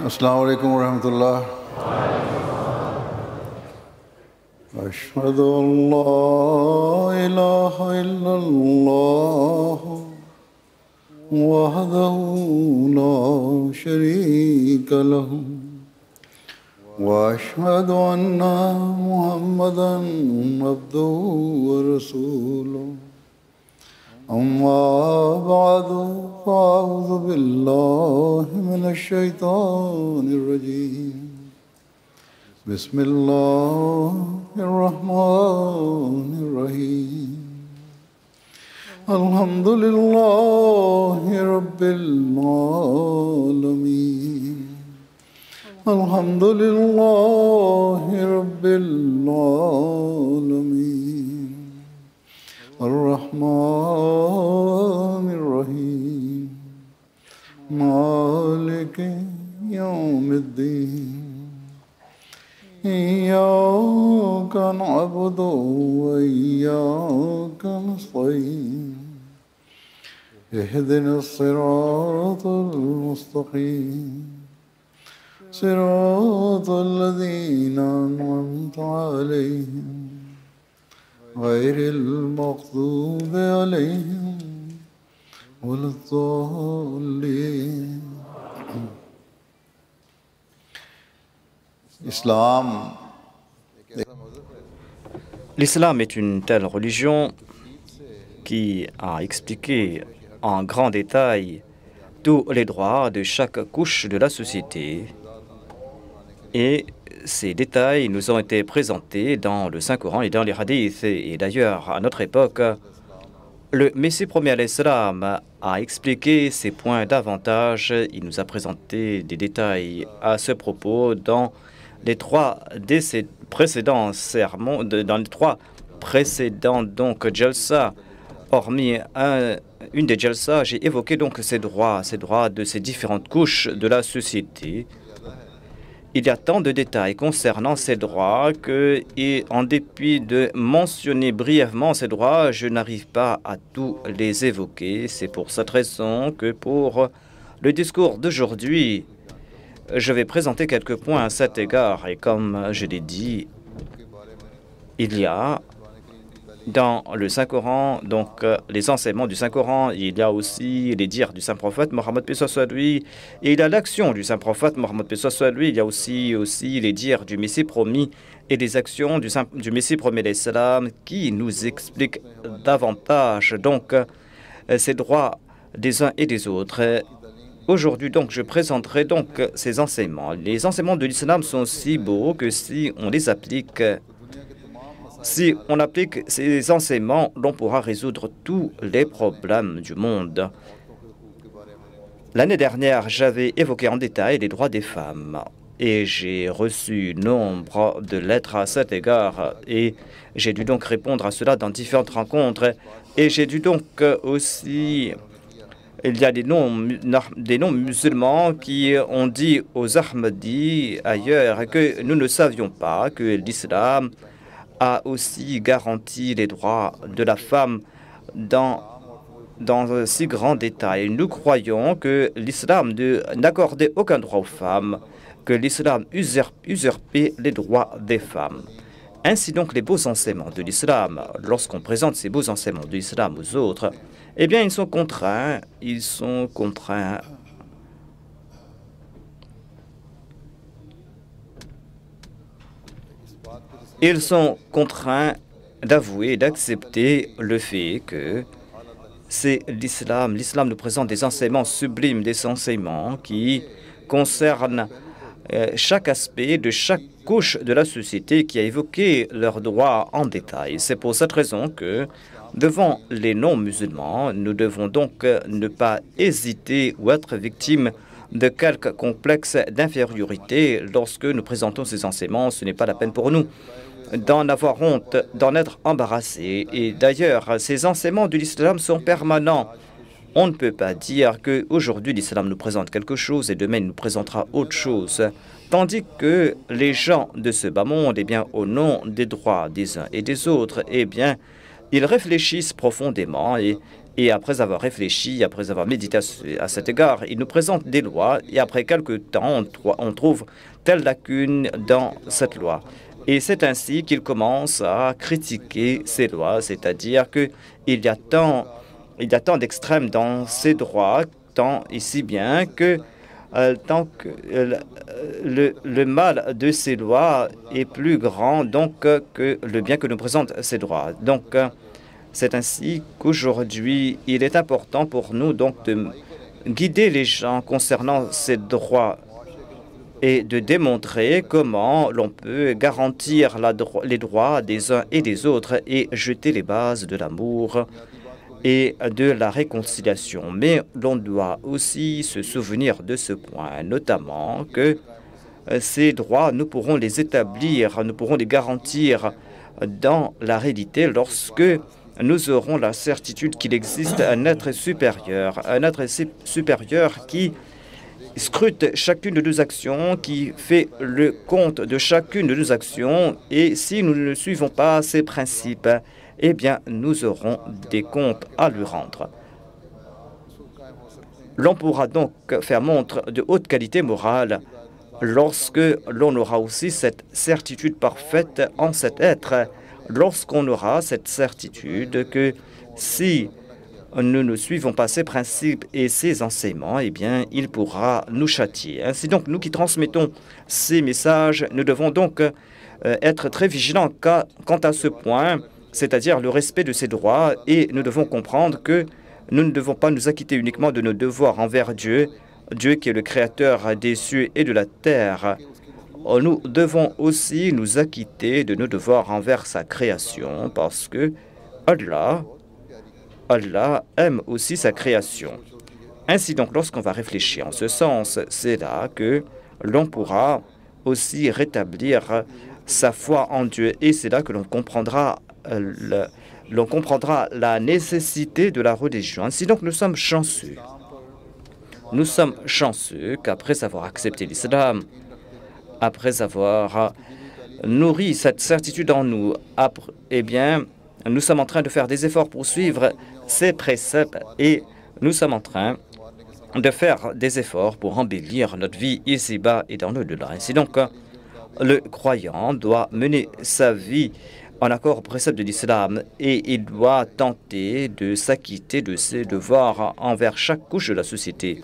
Assalamu alaikum wa rahmatullah. Ashhadu an la ilaha illallah wahdahu la sharika lahu wa ashhadu anna Muhammadan abduhu wa rasuluhu. أما بعد فأعوذ بالله من الشيطان الرجيم بسم الله الرحمن الرحيم الحمد لله رب العالمين الحمد لله رب العالمين الرحمن الرحيم مالك يوم الدين إياك نعبد وإياك نستعين اهدنا الصراط المستقيم صراط الذين أنعمت عليهم غير المغضوب عليهم ولا الضالين. L'islam est une telle religion qui a expliqué en grand détail tous les droits de chaque couche de la société. Et ces détails nous ont été présentés dans le Saint-Coran et dans les hadiths. Et d'ailleurs, à notre époque, le Messie premier à l'Islam a expliqué ces points davantage. Il nous a présenté des détails à ce propos dans les trois précédents sermons, dans les trois précédents donc Jalsa. Hormis une des Jalsa, j'ai évoqué donc ces droits de ces différentes couches de la société. Il y a tant de détails concernant ces droits que, et en dépit de mentionner brièvement ces droits, je n'arrive pas à tous les évoquer. C'est pour cette raison que pour le discours d'aujourd'hui, je vais présenter quelques points à cet égard. Et comme je l'ai dit, il y a dans le Saint-Coran, donc les enseignements du Saint-Coran, il y a aussi les dires du Saint-Prophète Mohammed paix soit lui, et il y a l'action du Saint-Prophète Mohammed paix soit lui, il y a aussi les dires du Messie promis et les actions du Messie promis l'Islam qui nous expliquent davantage donc ces droits des uns et des autres. Aujourd'hui donc je présenterai donc ces enseignements. Les enseignements de l'Islam sont si beaux que si on les applique, si on applique ces enseignements, l'on pourra résoudre tous les problèmes du monde. L'année dernière, j'avais évoqué en détail les droits des femmes et j'ai reçu nombre de lettres à cet égard et j'ai dû donc répondre à cela dans différentes rencontres et j'ai dû donc aussi... Il y a des non-musulmans qui ont dit aux Ahmadis ailleurs que nous ne savions pas que l'islam a aussi garanti les droits de la femme dans un si grand détail. Nous croyons que l'islam n'accordait aucun droit aux femmes, que l'islam usurpait les droits des femmes. Ainsi donc les beaux enseignements de l'islam, lorsqu'on présente ces beaux enseignements de l'islam aux autres, eh bien ils sont contraints d'avouer, d'accepter le fait que c'est l'islam. L'islam nous présente des enseignements sublimes, des enseignements qui concernent chaque aspect de chaque couche de la société qui a évoqué leurs droits en détail. C'est pour cette raison que, devant les non-musulmans, nous devons donc ne pas hésiter ou être victimes de quelque complexe d'infériorité lorsque nous présentons ces enseignements. Ce n'est pas la peine pour nous d'en avoir honte, d'en être embarrassé. Et d'ailleurs, ces enseignements de l'islam sont permanents. On ne peut pas dire qu'aujourd'hui l'islam nous présente quelque chose et demain il nous présentera autre chose. Tandis que les gens de ce bas monde, eh bien, au nom des droits des uns et des autres, eh bien, ils réfléchissent profondément et Et après avoir réfléchi, après avoir médité à cet égard, il nous présente des lois et après quelque temps, on trouve telle lacune dans cette loi. Et c'est ainsi qu'il commence à critiquer ces lois, c'est-à-dire qu'il y a tant d'extrêmes dans ces droits, tant et si bien que tant que le mal de ces lois est plus grand donc que le bien que nous présentent ces droits. Donc, c'est ainsi qu'aujourd'hui, il est important pour nous donc de guider les gens concernant ces droits et de démontrer comment l'on peut garantir les droits des uns et des autres et jeter les bases de l'amour et de la réconciliation. Mais l'on doit aussi se souvenir de ce point, notamment que ces droits, nous pourrons les établir, nous pourrons les garantir dans la réalité lorsque nous aurons la certitude qu'il existe un être supérieur qui scrute chacune de nos actions, qui fait le compte de chacune de nos actions, et si nous ne suivons pas ces principes, eh bien, nous aurons des comptes à lui rendre. L'on pourra donc faire montre de haute qualité morale lorsque l'on aura aussi cette certitude parfaite en cet être, lorsqu'on aura cette certitude que si nous ne suivons pas ces principes et ces enseignements, eh bien, il pourra nous châtier. Ainsi donc, nous qui transmettons ces messages, nous devons donc être très vigilants quant à ce point, c'est-à-dire le respect de ces droits, et nous devons comprendre que nous ne devons pas nous acquitter uniquement de nos devoirs envers Dieu, Dieu qui est le créateur des cieux et de la terre. Nous devons aussi nous acquitter de nos devoirs envers sa création, parce que Allah aime aussi sa création. Ainsi donc, lorsqu'on va réfléchir en ce sens, c'est là que l'on pourra aussi rétablir sa foi en Dieu. Et c'est là que l'on comprendra la nécessité de la religion. Ainsi donc, nous sommes chanceux. Nous sommes chanceux qu'après avoir accepté l'islam, après avoir nourri cette certitude en nous, eh bien, nous sommes en train de faire des efforts pour suivre ces préceptes et nous sommes en train de faire des efforts pour embellir notre vie ici-bas et dans l'au-delà. Ainsi donc, le croyant doit mener sa vie en accord aux préceptes de l'islam et il doit tenter de s'acquitter de ses devoirs envers chaque couche de la société.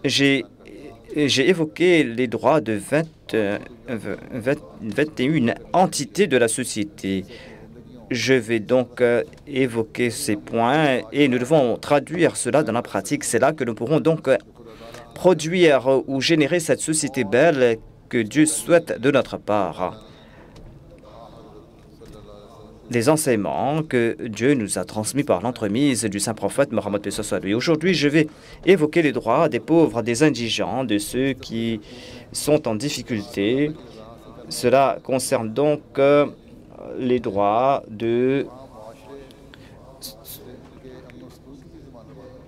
J'ai évoqué les droits de 21 entités de la société. Je vais donc évoquer ces points et nous devons traduire cela dans la pratique. C'est là que nous pourrons donc produire ou générer cette société belle que Dieu souhaite de notre part. Les enseignements que Dieu nous a transmis par l'entremise du saint prophète Mohammed P.S.A. Aujourd'hui, je vais évoquer les droits des pauvres, des indigents, de ceux qui sont en difficulté. Cela concerne donc les droits de...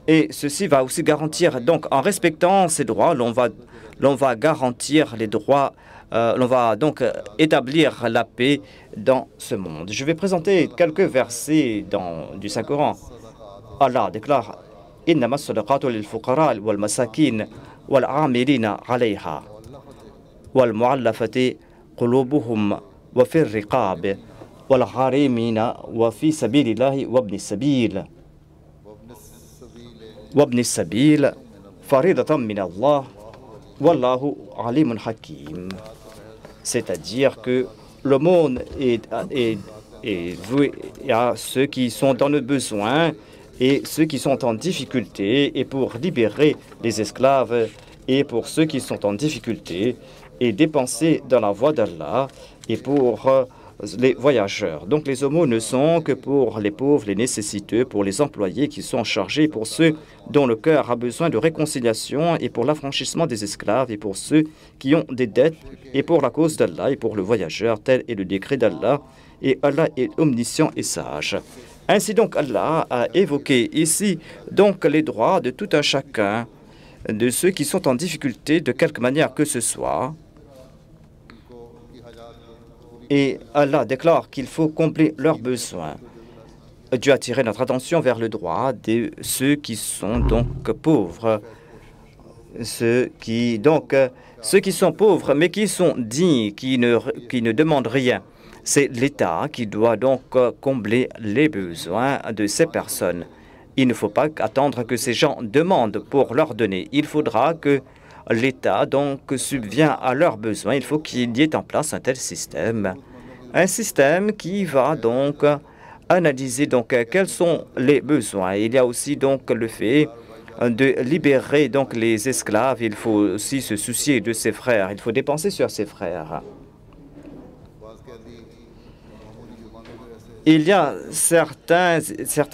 Et ceci va aussi garantir, donc en respectant ces droits, l'on va garantir les droits, l'on va donc établir la paix dans ce monde. Je vais présenter quelques versets du Saint-Coran. Allah déclare « Innama sadaqatu lil fuqara wal masakin wal amilina alayha wal mu'allafati qulubuhum wa fi riqab wal gharimina wa fi sabilillahi wa ibn sabil faridatan min Allah wallahu alimun hakim » C'est-à-dire que le monde est voué à ceux qui sont dans le besoin et ceux qui sont en difficulté, et pour libérer les esclaves, et pour ceux qui sont en difficulté, et dépenser dans la voie d'Allah, et pour les voyageurs. Donc les aumônes ne sont que pour les pauvres, les nécessiteux, pour les employés qui sont chargés, pour ceux dont le cœur a besoin de réconciliation, et pour l'affranchissement des esclaves, et pour ceux qui ont des dettes, et pour la cause d'Allah, et pour le voyageur. Tel est le décret d'Allah, et Allah est omniscient et sage. Ainsi donc, Allah a évoqué ici donc les droits de tout un chacun, de ceux qui sont en difficulté de quelque manière que ce soit. Et Allah déclare qu'il faut combler leurs besoins. Dieu a attiré notre attention vers le droit de ceux qui sont donc pauvres, ceux qui sont pauvres mais qui sont dignes, qui ne demandent rien. C'est l'État qui doit donc combler les besoins de ces personnes. Il ne faut pas attendre que ces gens demandent pour leur donner. Il faudra que l'État donc subvienne à leurs besoins. Il faut qu'il y ait en place un tel système. Un système qui va donc analyser donc quels sont les besoins. Il y a aussi donc le fait de libérer donc les esclaves. Il faut aussi se soucier de ses frères. Il faut dépenser sur ses frères. Il y a certains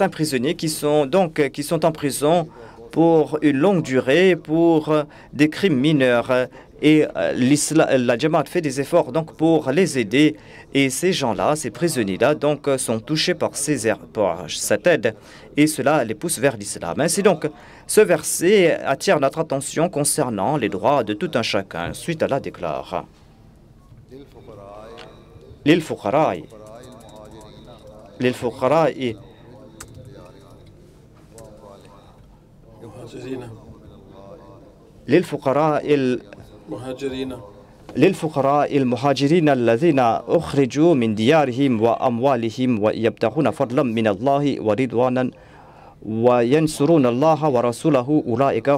prisonniers qui sont en prison pour une longue durée pour des crimes mineurs. Et la Jamaat fait des efforts donc pour les aider. Et ces gens-là, ces prisonniers-là, donc sont touchés par cette aide. Et cela les pousse vers l'islam. Ainsi donc, ce verset attire notre attention concernant les droits de tout un chacun. Suite à la déclare. للفقراء المهاجرين الذين أخرجوا من ديارهم وأموالهم ويبتغون فضلا من الله ورضوانا وينصرون الله ورسوله أولئك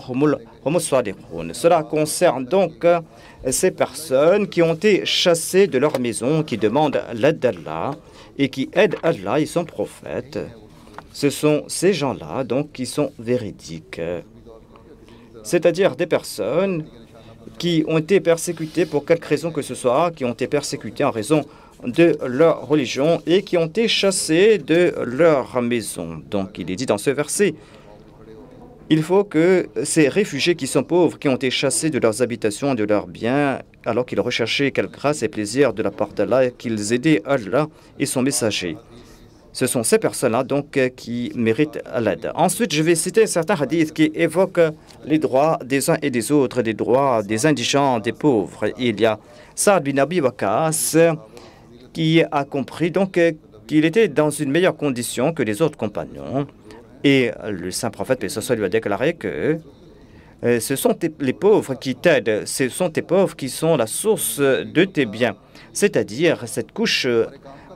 هم الصادقون. Cela concerne donc ces personnes qui ont été chassées de leur maison, qui demandent l'aide d'Allah et qui aident Allah et son prophète. Ce sont ces gens-là donc qui sont véridiques. C'est-à-dire des personnes qui ont été persécutées pour quelque raison que ce soit, qui ont été persécutées en raison de leur religion et qui ont été chassées de leur maison. Donc il est dit dans ce verset, il faut que ces réfugiés qui sont pauvres, qui ont été chassés de leurs habitations, de leurs biens, alors qu'ils recherchaient quelle grâce et plaisir de la part d'Allah, qu'ils aidaient Allah et son messager. Ce sont ces personnes-là donc qui méritent l'aide. Ensuite, je vais citer certains hadiths qui évoquent les droits des uns et des autres, les droits des indigents, des pauvres. Il y a Saad bin Abi Waqqas qui a compris donc qu'il était dans une meilleure condition que les autres compagnons. Et le saint prophète, paix sur lui, lui a déclaré que ce sont les pauvres qui t'aident, ce sont tes pauvres qui sont la source de tes biens. C'est-à-dire cette couche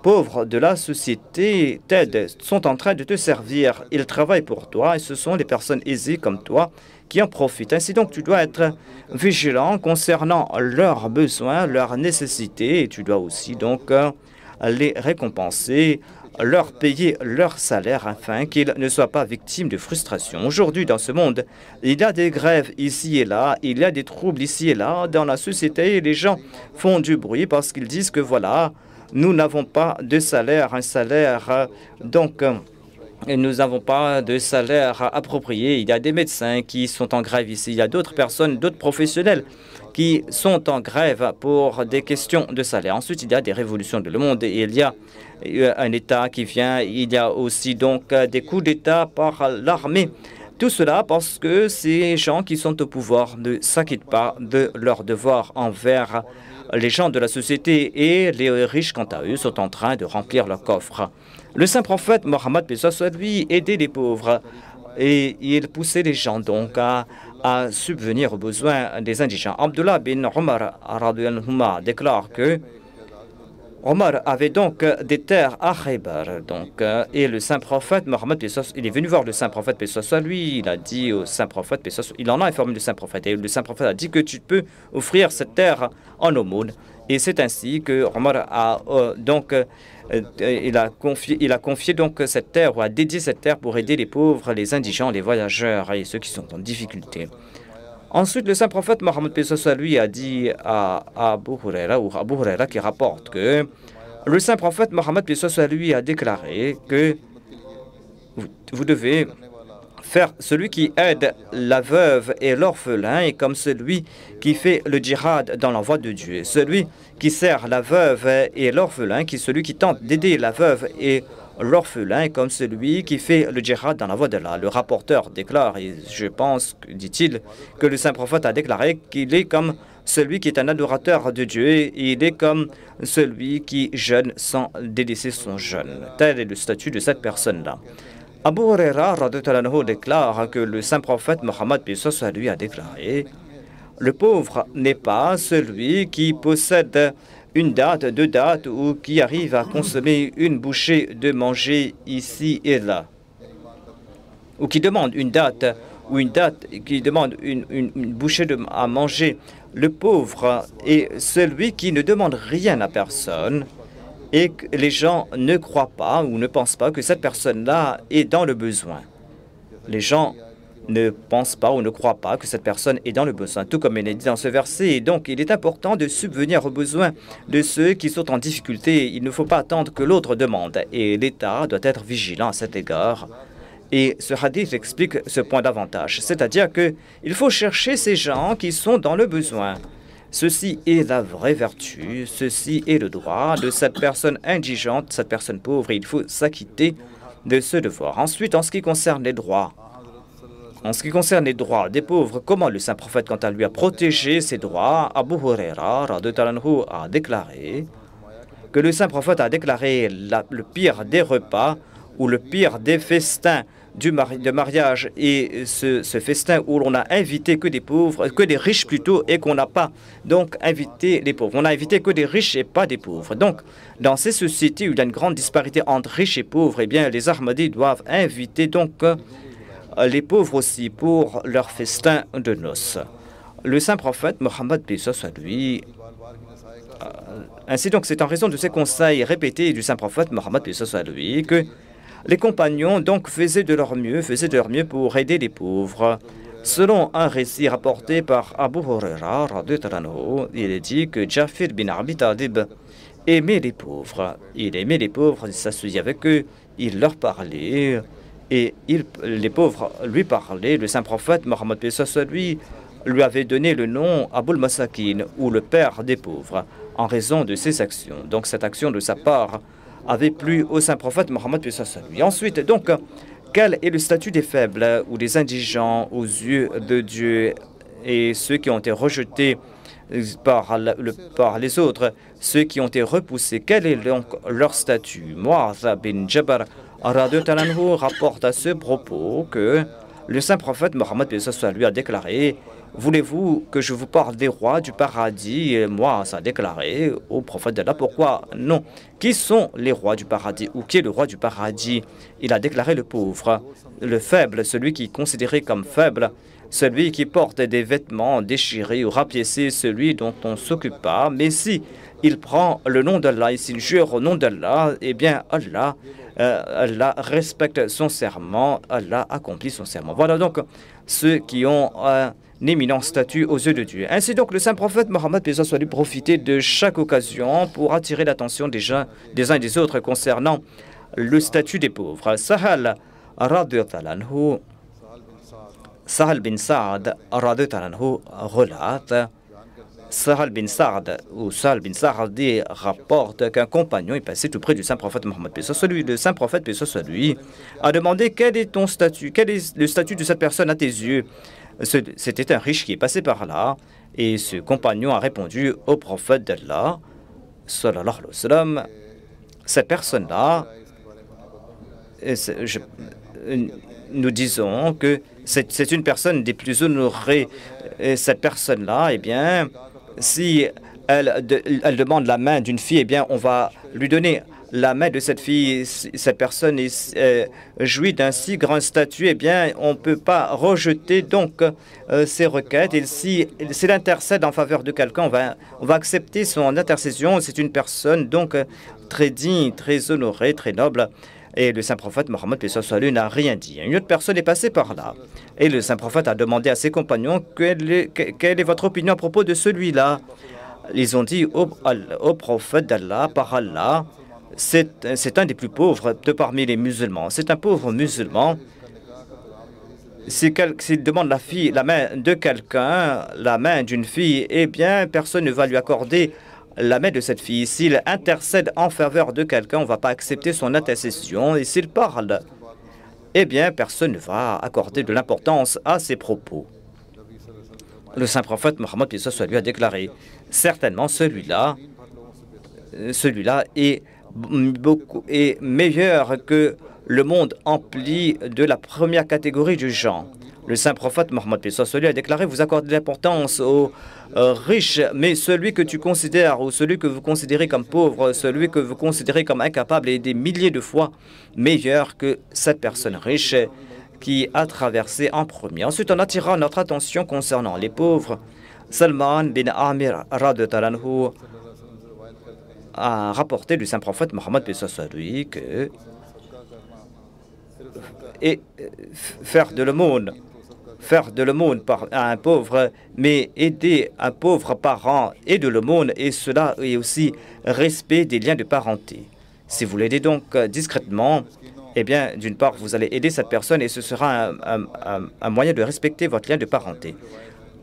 pauvres de la société t'aident, sont en train de te servir. Ils travaillent pour toi et ce sont les personnes aisées comme toi qui en profitent. Ainsi donc, tu dois être vigilant concernant leurs besoins, leurs nécessités et tu dois aussi donc les récompenser, leur payer leur salaire afin qu'ils ne soient pas victimes de frustration. Aujourd'hui, dans ce monde, il y a des grèves ici et là, il y a des troubles ici et là dans la société et les gens font du bruit parce qu'ils disent que voilà, nous n'avons pas de salaire, nous n'avons pas de salaire approprié. Il y a des médecins qui sont en grève ici, il y a d'autres personnes, d'autres professionnels qui sont en grève pour des questions de salaire. Ensuite, il y a des révolutions dans le monde et il y a un État qui vient, il y a aussi donc des coups d'État par l'armée. Tout cela parce que ces gens qui sont au pouvoir ne s'acquittent pas de leurs devoirs envers les gens de la société et les riches, quant à eux, sont en train de remplir leurs coffres. Le saint prophète Mohammed, lui, aidait les pauvres et il poussait les gens donc à subvenir aux besoins des indigents. Abdullah bin Omar déclare que Omar avait donc des terres à Khaybar. Et le saint prophète Mohammed, il est venu voir le saint prophète, lui, il a dit au saint prophète, il en a informé le saint prophète. Et le saint prophète a dit que tu peux offrir cette terre en aumône. Et c'est ainsi que Omar a il a confié donc cette terre, ou a dédié cette terre pour aider les pauvres, les indigents, les voyageurs et ceux qui sont en difficulté. Ensuite, le saint prophète Mohammed lui a dit à Abu Huraira qui rapporte que le saint prophète Mohammed lui a déclaré que vous devez faire celui qui aide la veuve et l'orphelin est comme celui qui fait le djihad dans la voie de Dieu. Celui qui sert la veuve et l'orphelin, qui est celui qui tente d'aider la veuve et l'orphelin est comme celui qui fait le djihad dans la voie d'Allah. Le rapporteur déclare, et je pense, dit-il, que le saint prophète a déclaré qu'il est comme celui qui est un adorateur de Dieu, il est comme celui qui jeûne sans délaisser son jeûne. Tel est le statut de cette personne-là. Abu Huraira déclare que le saint prophète Mohammed lui a déclaré: le pauvre n'est pas celui qui possède une date, deux dates ou qui arrive à consommer une bouchée de manger ici et là, ou qui demande une date ou une date qui demande une bouchée à manger. Le pauvre est celui qui ne demande rien à personne et que les gens ne croient pas ou ne pensent pas que cette personne-là est dans le besoin. Les gens ne pensent pas ou ne croient pas que cette personne est dans le besoin, tout comme il est dit dans ce verset. Et donc, il est important de subvenir aux besoins de ceux qui sont en difficulté. Il ne faut pas attendre que l'autre demande. Et l'État doit être vigilant à cet égard. Et ce hadith explique ce point davantage. C'est-à-dire qu'il faut chercher ces gens qui sont dans le besoin. Ceci est la vraie vertu, ceci est le droit de cette personne indigente, cette personne pauvre. Et il faut s'acquitter de ce devoir. Ensuite, en ce qui concerne les droits, des pauvres, comment le saint prophète, quant à lui, a protégé ses droits? Abu Huraira a déclaré que le saint prophète a déclaré le pire des repas ou le pire des festins de mariage et ce festin où l'on a invité que des pauvres, que des riches plutôt, et qu'on n'a pas donc invité les pauvres. On a invité que des riches et pas des pauvres. Donc, dans ces sociétés où il y a une grande disparité entre riches et pauvres, eh bien, les Ahmadis doivent inviter donc les pauvres aussi pour leur festin de noces. Le saint prophète Mohammed lui, ainsi donc, c'est en raison de ces conseils répétés du saint prophète Mohammed lui que les compagnons donc faisaient de leur mieux pour aider les pauvres. Selon un récit rapporté par Abu Huraira, il est dit que Jafir bin Abi Talib aimait les pauvres. Il aimait les pauvres, il s'asseyait avec eux, il leur parlait, et les pauvres lui parlaient. Le saint prophète Mohammed lui avait donné le nom Abul Masakin, ou le père des pauvres, en raison de ses actions. Donc cette action de sa part avait plu au saint prophète Mohammed. Ensuite, donc, quel est le statut des faibles ou des indigents aux yeux de Dieu et ceux qui ont été rejetés par les autres, ceux qui ont été repoussés? Quel est donc leur statut? Mu'adh bin Jabal rapporte à ce propos que le saint prophète Mohammed lui a déclaré: voulez-vous que je vous parle des rois du paradis? Et moi, ça a déclaré au prophète d'Allah: pourquoi non? Qui sont les rois du paradis? Ou qui est le roi du paradis? Il a déclaré le pauvre, le faible, celui qui est considéré comme faible, celui qui porte des vêtements déchirés ou rapiécés, celui dont on ne s'occupe pas. Mais si il prend le nom d'Allah et s'il jure au nom d'Allah, eh bien Allah respecte son serment, Allah accomplit son serment. Voilà donc ceux qui ont un éminent statut aux yeux de Dieu. Ainsi donc, le saint prophète Mohammed lui profitait de chaque occasion pour attirer l'attention des uns et des autres concernant le statut des pauvres. Sahal bin Sa'd relate, Sahal bin Sa'd rapporte qu'un compagnon est passé tout près du saint prophète Mohammed. Le saint prophète lui a demandé: quel est ton statut? Quel est le statut de cette personne à tes yeux? C'était un riche qui est passé par là, et ce compagnon a répondu au prophète d'Allah, sallallahu alayhi wa sallam: cette personne-là, nous disons que c'est une personne des plus honorées. Et cette personne-là, eh bien, si elle demande la main d'une fille, eh bien, on va lui donner la main de cette fille. Cette personne jouit d'un si grand statut, eh bien, on ne peut pas rejeter donc ses requêtes. Et si elle intercède en faveur de quelqu'un, on va accepter son intercession. C'est une personne donc très digne, très honorée, très noble. Et le saint prophète Mohammed n'a rien dit. Une autre personne est passée par là. Et le saint prophète a demandé à ses compagnons: quelle est votre opinion à propos de celui-là? Ils ont dit au prophète d'Allah: par Allah, c'est un des plus pauvres de parmi les musulmans. C'est un pauvre musulman. S'il demande la main de quelqu'un, la main d'une fille, eh bien, personne ne va lui accorder la main de cette fille. S'il intercède en faveur de quelqu'un, on ne va pas accepter son intercession. Et s'il parle, eh bien, personne ne va accorder de l'importance à ses propos. le saint prophète Mohammed lui a déclaré, certainement celui-là est meilleur que le monde empli de la première catégorie du gens. Le saint prophète Mohammed lui a déclaré, vous accordez l'importance aux riches, mais celui que tu considères ou celui que vous considérez comme pauvre, celui que vous considérez comme incapable est des milliers de fois meilleur que cette personne riche qui a traversé en premier. Ensuite, en attirant notre attention concernant les pauvres, Salman bin Amir radhiyallahu a rapporté du saint prophète Mohammed que faire de l'aumône à un pauvre, mais aider un pauvre parent et de l'aumône, et cela est aussi respect des liens de parenté. Si vous l'aidez donc discrètement, eh bien, d'une part, vous allez aider cette personne et ce sera un moyen de respecter votre lien de parenté.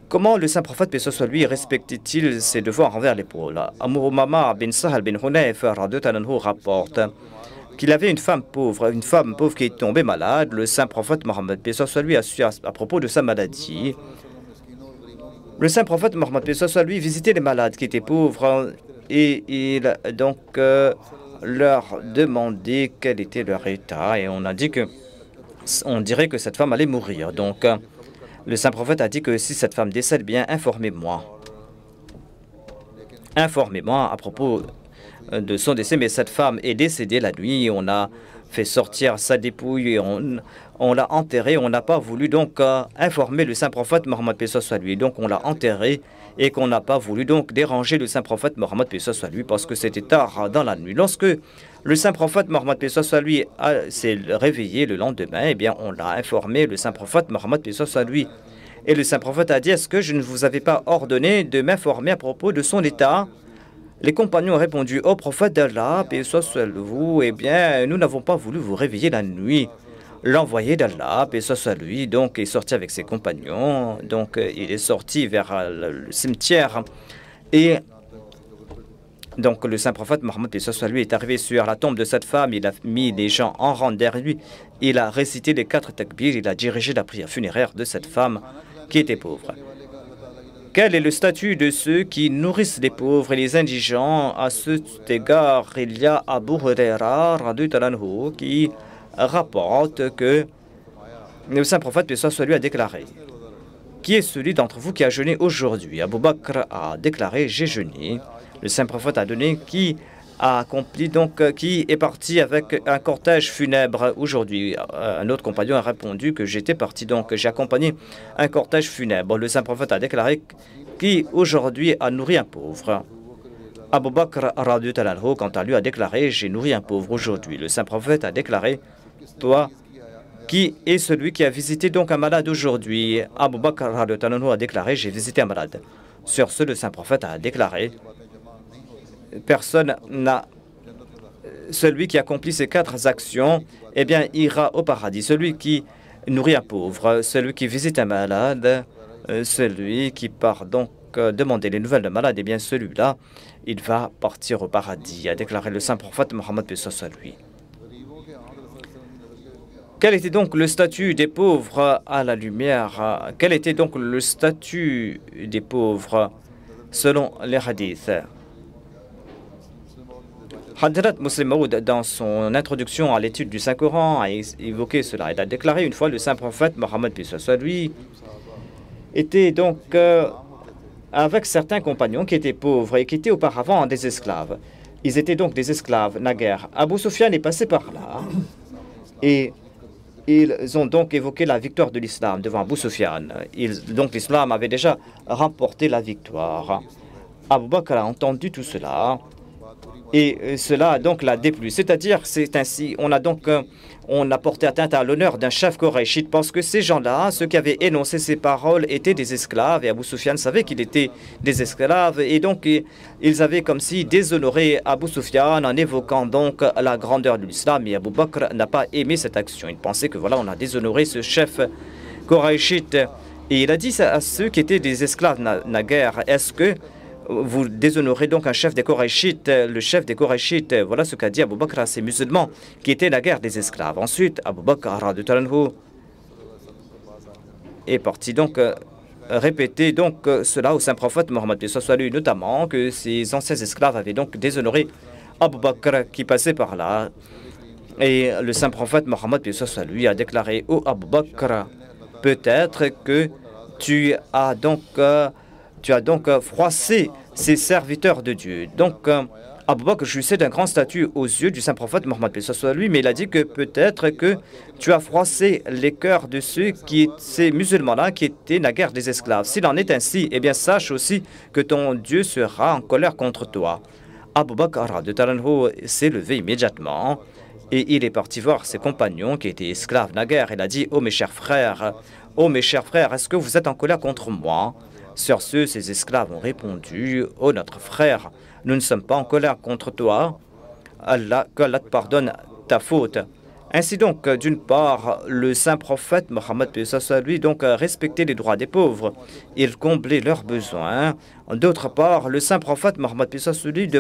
Comment le saint prophète, paix soit lui, respectait-il ses devoirs envers les pauvres? Umama bin Sahal bin Hunayf rapporte qu'il avait une femme pauvre qui est tombée malade. Le saint prophète Mohammed, paix soit lui, a su à propos de sa maladie. Le saint prophète Mohammed, paix soit lui, visitait les malades qui étaient pauvres et il donc leur demandait quel était leur état, et on dirait que cette femme allait mourir. Donc le saint prophète a dit que si cette femme décède, bien informez-moi. Informez-moi à propos de son décès, mais cette femme est décédée la nuit. On a fait sortir sa dépouille et on l'a enterrée. On n'a pas voulu donc informer le saint prophète Mohammed paix soit lui. Donc on l'a enterrée et qu'on n'a pas voulu donc déranger le saint prophète Mohammed paix soit lui parce que c'était tard dans la nuit. Lorsque le saint prophète Mohammed paix soit lui s'est réveillé le lendemain, eh bien on l'a informé le saint prophète Mohammed paix soit lui. Et le saint prophète a dit, est-ce que je ne vous avais pas ordonné de m'informer à propos de son état? Les compagnons ont répondu, ô prophète d'Allah, paix soit sur vous, eh bien, nous n'avons pas voulu vous réveiller la nuit. L'envoyé d'Allah, paix soit sur lui, donc, est sorti avec ses compagnons. Donc, il est sorti vers le cimetière. Et donc, le saint prophète Mohammed, paix soit sur lui, est arrivé sur la tombe de cette femme. Il a mis les gens en rang derrière lui. Il a récité les 4 takbirs. Il a dirigé la prière funéraire de cette femme qui était pauvre. Quel est le statut de ceux qui nourrissent les pauvres et les indigents? À cet égard, il y a Abu Huraira qui rapporte que le saint prophète, paix soit lui, a déclaré, qui est celui d'entre vous qui a jeûné aujourd'hui? Abu Bakr a déclaré, j'ai jeûné. Le saint prophète a donné qui a accompli, donc qui est parti avec un cortège funèbre aujourd'hui. Un autre compagnon a répondu que j'étais parti, donc j'ai accompagné un cortège funèbre. Le saint prophète a déclaré qui aujourd'hui a nourri un pauvre. Abu Bakr quant à lui a déclaré j'ai nourri un pauvre aujourd'hui. Le saint prophète a déclaré toi qui est celui qui a visité donc un malade aujourd'hui? Abu Bakr a déclaré j'ai visité un malade. Sur ce, le saint prophète a déclaré personne n'a. Celui qui accomplit ces 4 actions, eh bien, ira au paradis. Celui qui nourrit un pauvre, celui qui visite un malade, celui qui part donc demander les nouvelles de malade, eh bien, celui-là, il va partir au paradis, a déclaré le saint prophète Mohammed paix soit lui. Quel était donc le statut des pauvres à la lumière? Quel était donc le statut des pauvres selon les hadiths? Hadrat Muslim Maud, dans son introduction à l'étude du Saint-Coran, a évoqué cela. Il a déclaré une fois le saint prophète Mohammed paix soit lui était donc avec certains compagnons qui étaient pauvres et qui étaient auparavant des esclaves. Ils étaient donc des esclaves naguère. Abu Sufyan est passé par là et ils ont donc évoqué la victoire de l'islam devant Abu Sufyan. Donc l'islam avait déjà remporté la victoire. Abu Bakr a entendu tout cela. Et cela donc l'a déplu. C'est-à-dire, c'est ainsi, on a porté atteinte à l'honneur d'un chef Qurayshite parce que ces gens-là, ceux qui avaient énoncé ces paroles, étaient des esclaves et Abu Sufyan savait qu'il était des esclaves et donc ils avaient comme si déshonoré Abu Sufyan en évoquant donc la grandeur de l'islam. Et Abu Bakr n'a pas aimé cette action. Il pensait que voilà, on a déshonoré ce chef Qurayshite. Et il a dit à ceux qui étaient des esclaves naguère, est-ce que vous déshonorez donc un chef des Qurayshites, le chef des Qurayshites? Voilà ce qu'a dit Abu Bakr à ces musulmans qui étaient la guerre des esclaves. Ensuite, Abu Bakr est parti donc répété donc cela au saint prophète Mohammed soit lui, notamment que ses anciens esclaves avaient donc déshonoré Abu Bakr qui passait par là. Et le saint prophète Mohammed soit lui a déclaré: ô Abu Bakr, peut-être que tu as donc froissé ces serviteurs de Dieu. Donc Abu Bakr jouissait d'un grand statut aux yeux du saint prophète Mohammed soit lui, mais il a dit que peut-être que tu as froissé les cœurs de ces musulmans-là qui étaient naguère des esclaves. S'il en est ainsi, eh bien sache aussi que ton Dieu sera en colère contre toi. Abu Bakr de Talanho s'est levé immédiatement et il est parti voir ses compagnons qui étaient esclaves naguère. Il a dit: oh mes chers frères, est-ce que vous êtes en colère contre moi? Sur ce, ces esclaves ont répondu: oh notre frère, nous ne sommes pas en colère contre toi. Qu'Allah te pardonne ta faute. Ainsi donc, d'une part, le saint prophète Mohammed lui donc respectait les droits des pauvres. Il comblait leurs besoins. D'autre part, le saint prophète Mohammed lui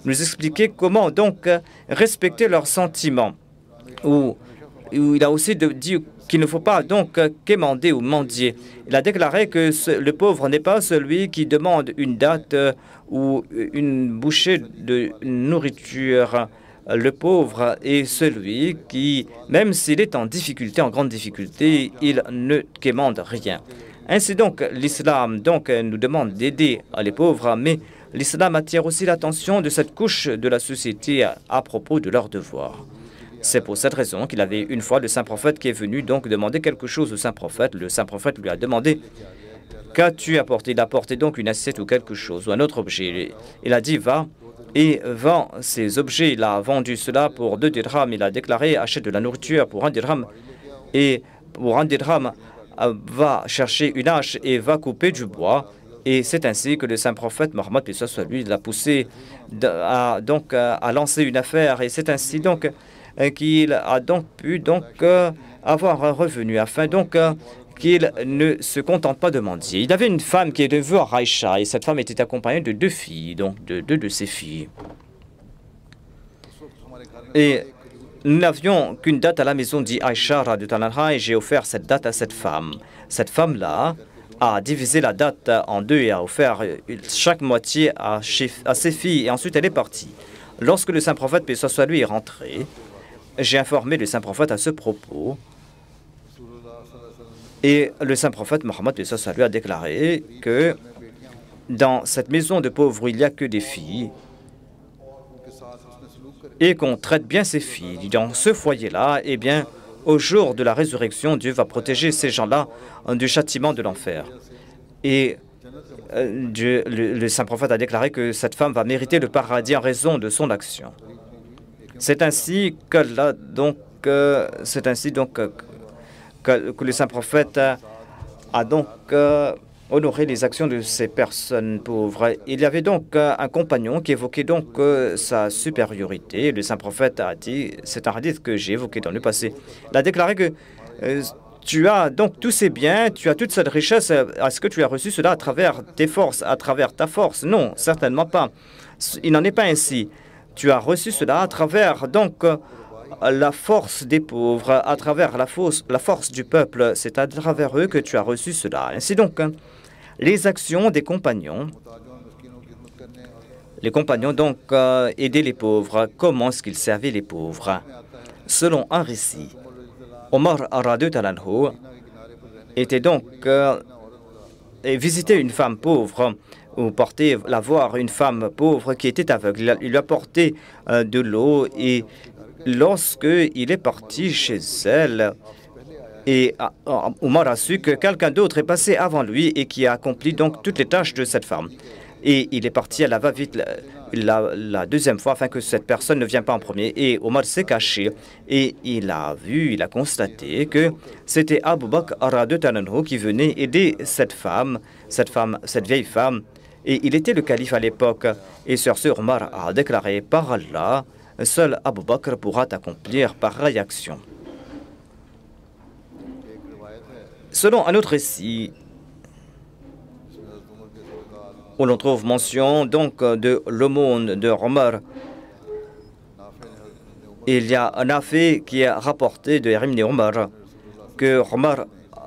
nous expliquer comment donc respecter leurs sentiments. Où il a aussi dit qu'il ne faut pas donc quémander ou mendier. Il a déclaré que le pauvre n'est pas celui qui demande une date ou une bouchée de nourriture. Le pauvre est celui qui, même s'il est en difficulté, en grande difficulté, il ne quémande rien. Ainsi donc, l'islam nous demande d'aider les pauvres, mais l'islam attire aussi l'attention de cette couche de la société à propos de leurs devoirs. C'est pour cette raison qu'il avait une fois le saint prophète qui est venu donc demander quelque chose au saint prophète. Le saint prophète lui a demandé: qu'as-tu apporté? Il a apporté donc une assiette ou quelque chose, ou un autre objet. Il a dit: va et vend ces objets. Il a vendu cela pour 2 dirhams. Il a déclaré: achète de la nourriture pour 1 dirham. Et pour 1 dirham, va chercher une hache et va couper du bois. Et c'est ainsi que le saint prophète Mohammed lui l'a poussé à lancer une affaire. Et c'est ainsi donc qu'il a donc pu avoir un revenu afin qu'il ne se contente pas de mendier. Il avait une femme qui est devenue Aïcha et cette femme était accompagnée de 2 filles, donc de 2 de ses filles. Et nous n'avions qu'une date à la maison, dit Aïcha de Talanha, et j'ai offert cette date à cette femme. Cette femme-là a divisé la date en 2 et a offert chaque moitié à ses filles et ensuite elle est partie. Lorsque le saint prophète, paix soit lui, est rentré, j'ai informé le saint prophète à ce propos. Et le saint prophète Mohammed lui a déclaré que dans cette maison de pauvres, il n'y a que des filles et qu'on traite bien ces filles. Dans ce foyer-là, eh bien, au jour de la résurrection, Dieu va protéger ces gens-là du châtiment de l'enfer. Et le saint prophète a déclaré que cette femme va mériter le paradis en raison de son action. C'est ainsi que le saint prophète a donc honoré les actions de ces personnes pauvres. Il y avait donc un compagnon qui évoquait donc sa supériorité. Le saint prophète a dit, c'est un hadith que j'ai évoqué dans le passé, il a déclaré que tu as donc tous ces biens, tu as toute cette richesse, est-ce que tu as reçu cela à travers tes forces, à travers ta force? Non, certainement pas. Il n'en est pas ainsi. Tu as reçu cela à travers donc la force des pauvres, à travers la force du peuple. C'est à travers eux que tu as reçu cela. Ainsi donc, les actions des compagnons. Les compagnons donc aidaient les pauvres. Comment est-ce qu'ils servaient les pauvres? Selon un récit, Omar Aradu Talanho était donc visiter une femme pauvre ou porter la voir une femme pauvre qui était aveugle. Il lui a porté de l'eau et lorsque il est parti chez elle, et Omar a su que quelqu'un d'autre est passé avant lui et qui a accompli donc toutes les tâches de cette femme. Et il est parti à la va-vite la deuxième fois afin que cette personne ne vienne pas en premier. Et Omar s'est caché et il a constaté que c'était Abu Bakr de Talanho qui venait aider cette vieille femme. Et il était le calife à l'époque. Et sur ce, Omar a déclaré: par Allah, seul Abu Bakr pourra accomplir pareille action. Selon un autre récit, où l'on trouve mention donc de l'aumône de Omar, il y a un affaire qui est rapporté de Ibn Omar que Omar,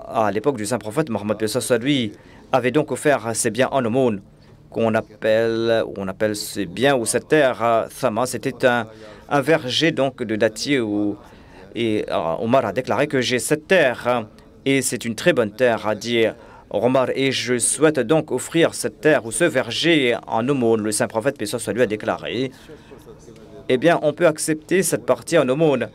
à l'époque du saint prophète Mohammed lui, avait donc offert ses biens en aumône, on appelle ces biens ou cette terre Thama. C'était un verger donc de dattier et Omar a déclaré que j'ai cette terre et c'est une très bonne terre, a dit Omar, et je souhaite donc offrir cette terre ou ce verger en aumône. Le saint prophète, paix soit lui, a déclaré, eh bien, on peut accepter cette partie en aumône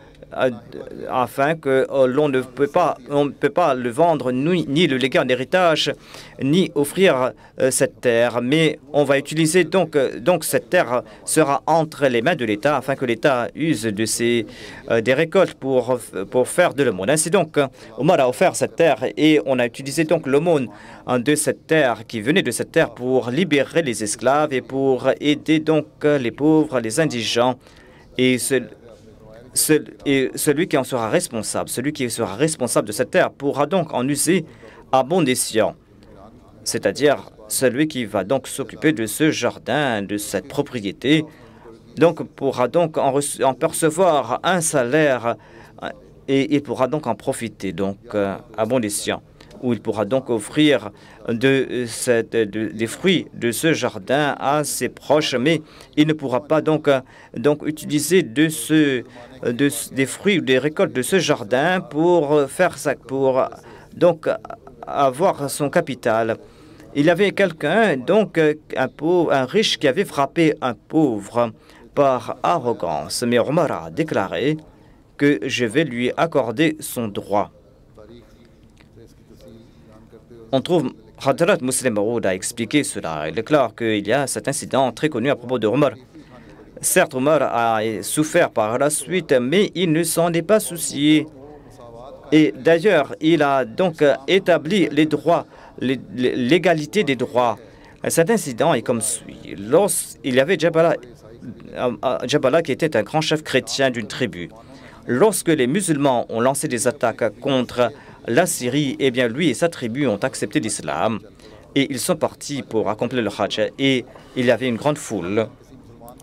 afin que l'on ne peut pas le vendre, ni le léguer en héritage, ni offrir cette terre. Mais on va utiliser donc cette terre sera entre les mains de l'État afin que l'État use de des récoltes pour faire de l'aumône. Ainsi donc, Omar a offert cette terre et on a utilisé donc l'aumône de cette terre qui venait de cette terre pour libérer les esclaves et pour aider donc les pauvres, les indigents et celui qui en sera responsable, celui qui sera responsable de cette terre pourra donc en user à bon escient, c'est-à-dire celui qui va donc s'occuper de ce jardin, de cette propriété, donc pourra donc en percevoir un salaire et il pourra donc en profiter donc à bon escient, où il pourra donc offrir des fruits de ce jardin à ses proches, mais il ne pourra pas donc utiliser des fruits ou des récoltes de ce jardin pour donc avoir son capital. Il y avait quelqu'un, donc un riche qui avait frappé un pauvre par arrogance, mais Omar a déclaré que je vais lui accorder son droit. On trouve Hadrat Muslim Maud a expliqué cela. Il déclare qu'il y a cet incident très connu à propos de Omar. Certes, Omar a souffert par la suite, mais il ne s'en est pas soucié. Et d'ailleurs, il a donc établi les droits, l'égalité des droits. Cet incident est comme suit. Lorsqu'il y avait Jabala qui était un grand chef chrétien d'une tribu. Lorsque les musulmans ont lancé des attaques contre la Syrie, eh bien lui et sa tribu ont accepté l'islam et ils sont partis pour accomplir le Hajj. Et il y avait une grande foule.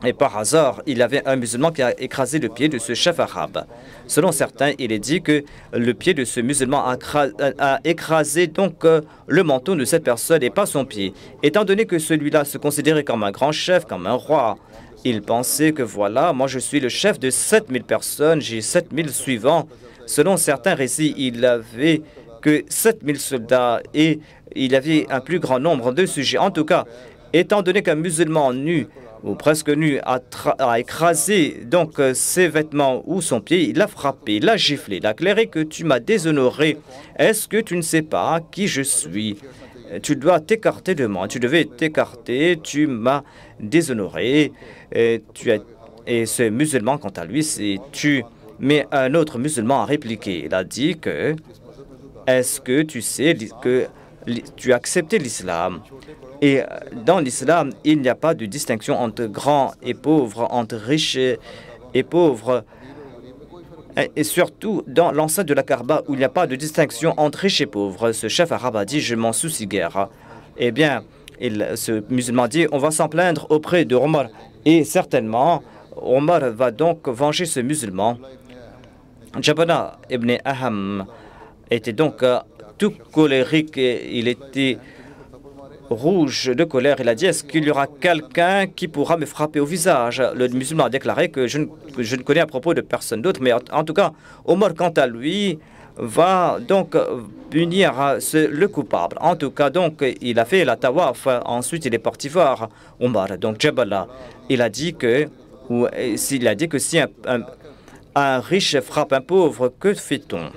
Et par hasard, il y avait un musulman qui a écrasé le pied de ce chef arabe. Selon certains, il est dit que le pied de ce musulman a écrasé donc le manteau de cette personne et pas son pied. Étant donné que celui-là se considérait comme un grand chef, comme un roi, il pensait que voilà, moi je suis le chef de 7000 personnes, j'ai 7000 suivants. Selon certains récits, il n'avait que 7000 soldats et il avait un plus grand nombre de sujets. En tout cas, étant donné qu'un musulman nu ou presque nu a écrasé donc ses vêtements ou son pied, il l'a frappé, il l'a giflé, il a clairé que tu m'as déshonoré. Est-ce que tu ne sais pas qui je suis? Tu dois t'écarter de moi. Tu devais t'écarter, tu m'as déshonoré. Et ce musulman, quant à lui, c'est tu. Mais un autre musulman a répliqué. Il a dit que est-ce que tu sais que tu as accepté l'islam? Et dans l'islam, il n'y a pas de distinction entre grands et pauvres, entre riches et pauvres. Et surtout dans l'enceinte de la Kaaba, où il n'y a pas de distinction entre riches et pauvres. Ce chef arabe a dit, je m'en soucie guère. Eh bien, ce musulman dit, on va s'en plaindre auprès de Omar. Et certainement, Omar va donc venger ce musulman. Jabana ibn Aham était donc tout colérique, il était rouge de colère. Il a dit, est-ce qu'il y aura quelqu'un qui pourra me frapper au visage? Le musulman a déclaré que je ne connais à propos de personne d'autre, mais en tout cas, Omar, quant à lui, va donc punir le coupable. En tout cas, donc, il a fait la tawaf. Ensuite, il est parti voir Omar. Donc, Jabala, il a dit que si un riche frappe un pauvre, que fait-on?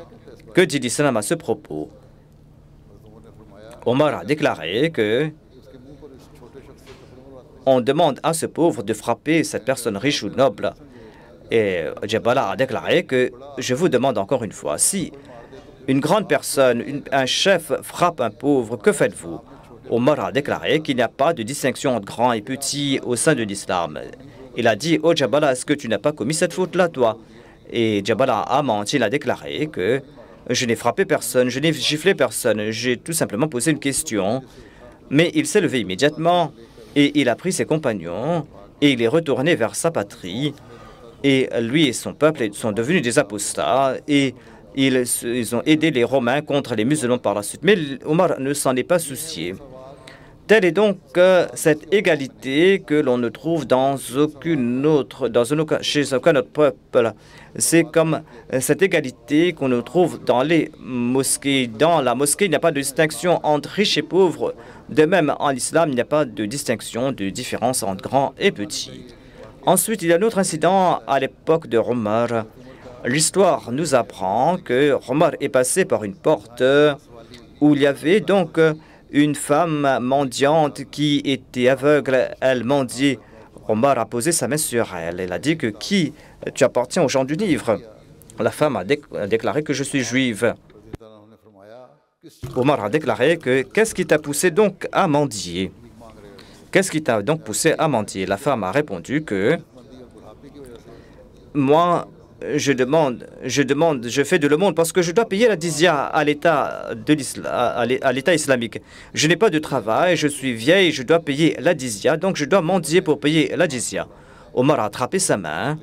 Que dit l'islam à ce propos? Omar a déclaré que on demande à ce pauvre de frapper cette personne riche ou noble. Et Jabala a déclaré que je vous demande encore une fois, si une grande personne, un chef frappe un pauvre, que faites-vous? Omar a déclaré qu'il n'y a pas de distinction entre grand et petit au sein de l'islam. Il a dit, oh Jabala, est-ce que tu n'as pas commis cette faute-là, toi? Et Jabala a menti, il a déclaré que je n'ai frappé personne, je n'ai giflé personne, j'ai tout simplement posé une question. Mais il s'est levé immédiatement et il a pris ses compagnons et il est retourné vers sa patrie. Et lui et son peuple sont devenus des apostats et ils ont aidé les Romains contre les musulmans par la suite. Mais Omar ne s'en est pas soucié. Telle est donc cette égalité que l'on ne trouve dans aucune autre, chez aucun autre peuple. C'est comme cette égalité qu'on ne trouve dans les mosquées. Dans la mosquée, il n'y a pas de distinction entre riches et pauvres. De même, en islam, il n'y a pas de distinction, de différence entre grands et petits. Ensuite, il y a un autre incident à l'époque de Omar. L'histoire nous apprend que Omar est passé par une porte où il y avait donc une femme mendiante qui était aveugle. Elle mendiait. Omar a posé sa main sur elle. Elle a dit que qui tu appartiens aux gens du livre. La femme a déclaré que je suis juive. Omar a déclaré que qu'est-ce qui t'a poussé donc à mendier? Qu'est-ce qui t'a donc poussé à mendier? La femme a répondu que moi, je fais de l'aumône parce que je dois payer la dizya à l'État islamique. Je n'ai pas de travail, je suis vieille, je dois payer la dizya, donc je dois mendier pour payer la dizya. Omar a attrapé sa main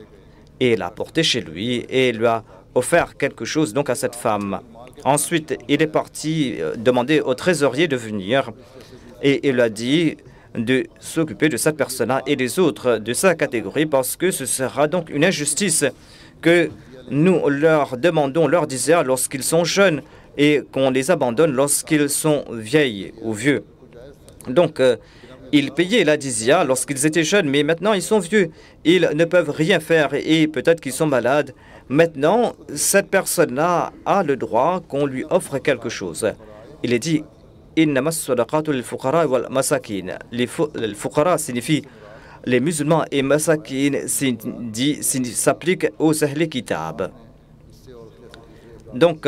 et l'a portée chez lui et lui a offert quelque chose donc à cette femme. Ensuite, il est parti demander au trésorier de venir et il lui a dit de s'occuper de cette personne-là et des autres de sa catégorie parce que ce sera donc une injustice que nous leur demandons leur dizya lorsqu'ils sont jeunes et qu'on les abandonne lorsqu'ils sont vieilles ou vieux. Donc, ils payaient la dizya lorsqu'ils étaient jeunes, mais maintenant ils sont vieux. Ils ne peuvent rien faire et peut-être qu'ils sont malades. Maintenant, cette personne-là a le droit qu'on lui offre quelque chose. Il est dit Innama as-sadaqatu lil-fuqara wal-masakin. Les fuqara signifie les musulmans et masakin s'applique aux ahli kitab. Donc,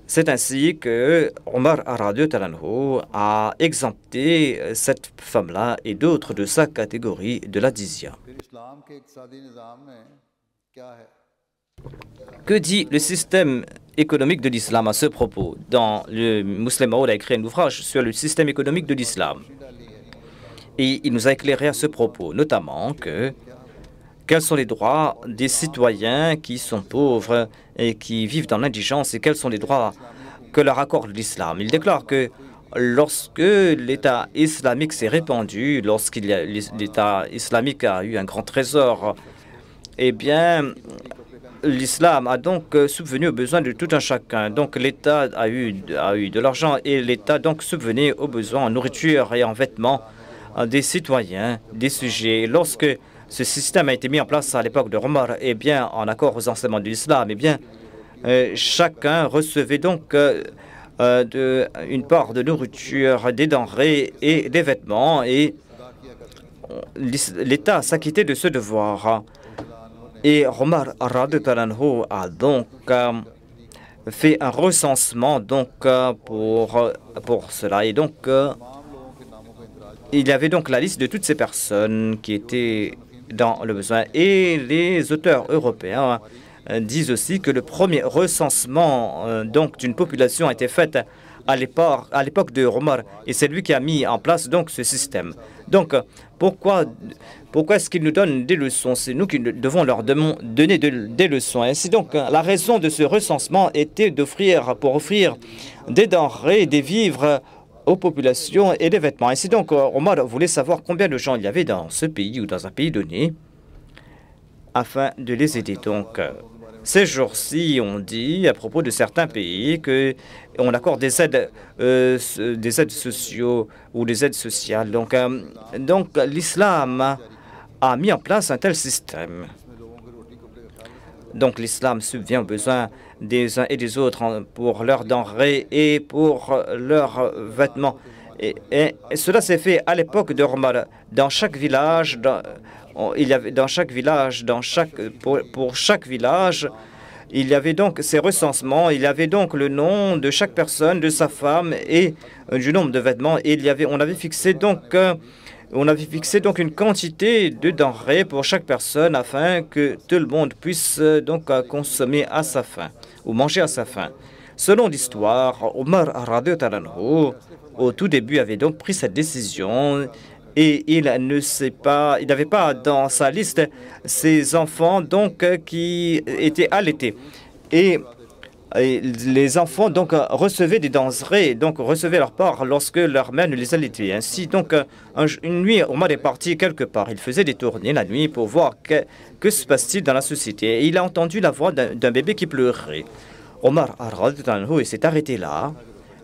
c'est ainsi que Omar a exempté cette femme-là et d'autres de sa catégorie de la dizya. Que dit le système économique de l'islam à ce propos? Dans le Muslim Maud a écrit un ouvrage sur le système économique de l'islam. Et il nous a éclairé à ce propos, notamment quels sont les droits des citoyens qui sont pauvres et qui vivent dans l'indigence et quels sont les droits que leur accorde l'islam. Il déclare que lorsque l'État islamique s'est répandu, l'État islamique a eu un grand trésor, eh bien, l'islam a donc subvenu aux besoins de tout un chacun. Donc l'État a eu de l'argent et l'État donc subvenait aux besoins en nourriture et en vêtements des citoyens, des sujets. Lorsque ce système a été mis en place à l'époque de Omar, eh bien, en accord aux enseignements de l'islam, eh bien, chacun recevait donc une part de nourriture, des denrées et des vêtements, et l'État s'acquittait de ce devoir. Et Omar a donc fait un recensement donc pour cela. Et donc, il y avait donc la liste de toutes ces personnes qui étaient dans le besoin. Et les auteurs européens disent aussi que le premier recensement donc d'une population a été fait à l'époque de Omar, et c'est lui qui a mis en place donc ce système. Donc, pourquoi est-ce qu'ils nous donnent des leçons? C'est nous qui devons leur donner des leçons. Ainsi donc, la raison de ce recensement était pour offrir des denrées, des vivres aux populations et des vêtements. Ainsi donc, Omar voulait savoir combien de gens il y avait dans ce pays ou dans un pays donné afin de les aider. Donc, ces jours-ci, on dit à propos de certains pays qu'on accorde des aides sociaux ou des aides sociales. Donc l'islam a mis en place un tel système. Donc l'islam subvient aux besoins des uns et des autres pour leurs denrées et pour leurs vêtements. Et cela s'est fait à l'époque de Omar. Dans chaque village, pour chaque village, il y avait donc ces recensements, il y avait donc le nom de chaque personne, de sa femme et du nombre de vêtements. Et on avait fixé donc une quantité de denrées pour chaque personne afin que tout le monde puisse donc consommer à sa faim ou manger à sa faim. Selon l'histoire, Omar au tout début avait donc pris cette décision. Et il n'avait pas dans sa liste ses enfants donc qui étaient allaités. Et Et les enfants donc recevaient des denrées, donc recevaient leur part lorsque leur mère ne les allaitait. Ainsi donc une nuit, Omar est parti quelque part. Il faisait des tournées la nuit pour voir que se passe-t-il dans la société. Et il a entendu la voix d'un bébé qui pleurait. Omar s'est arrêté là,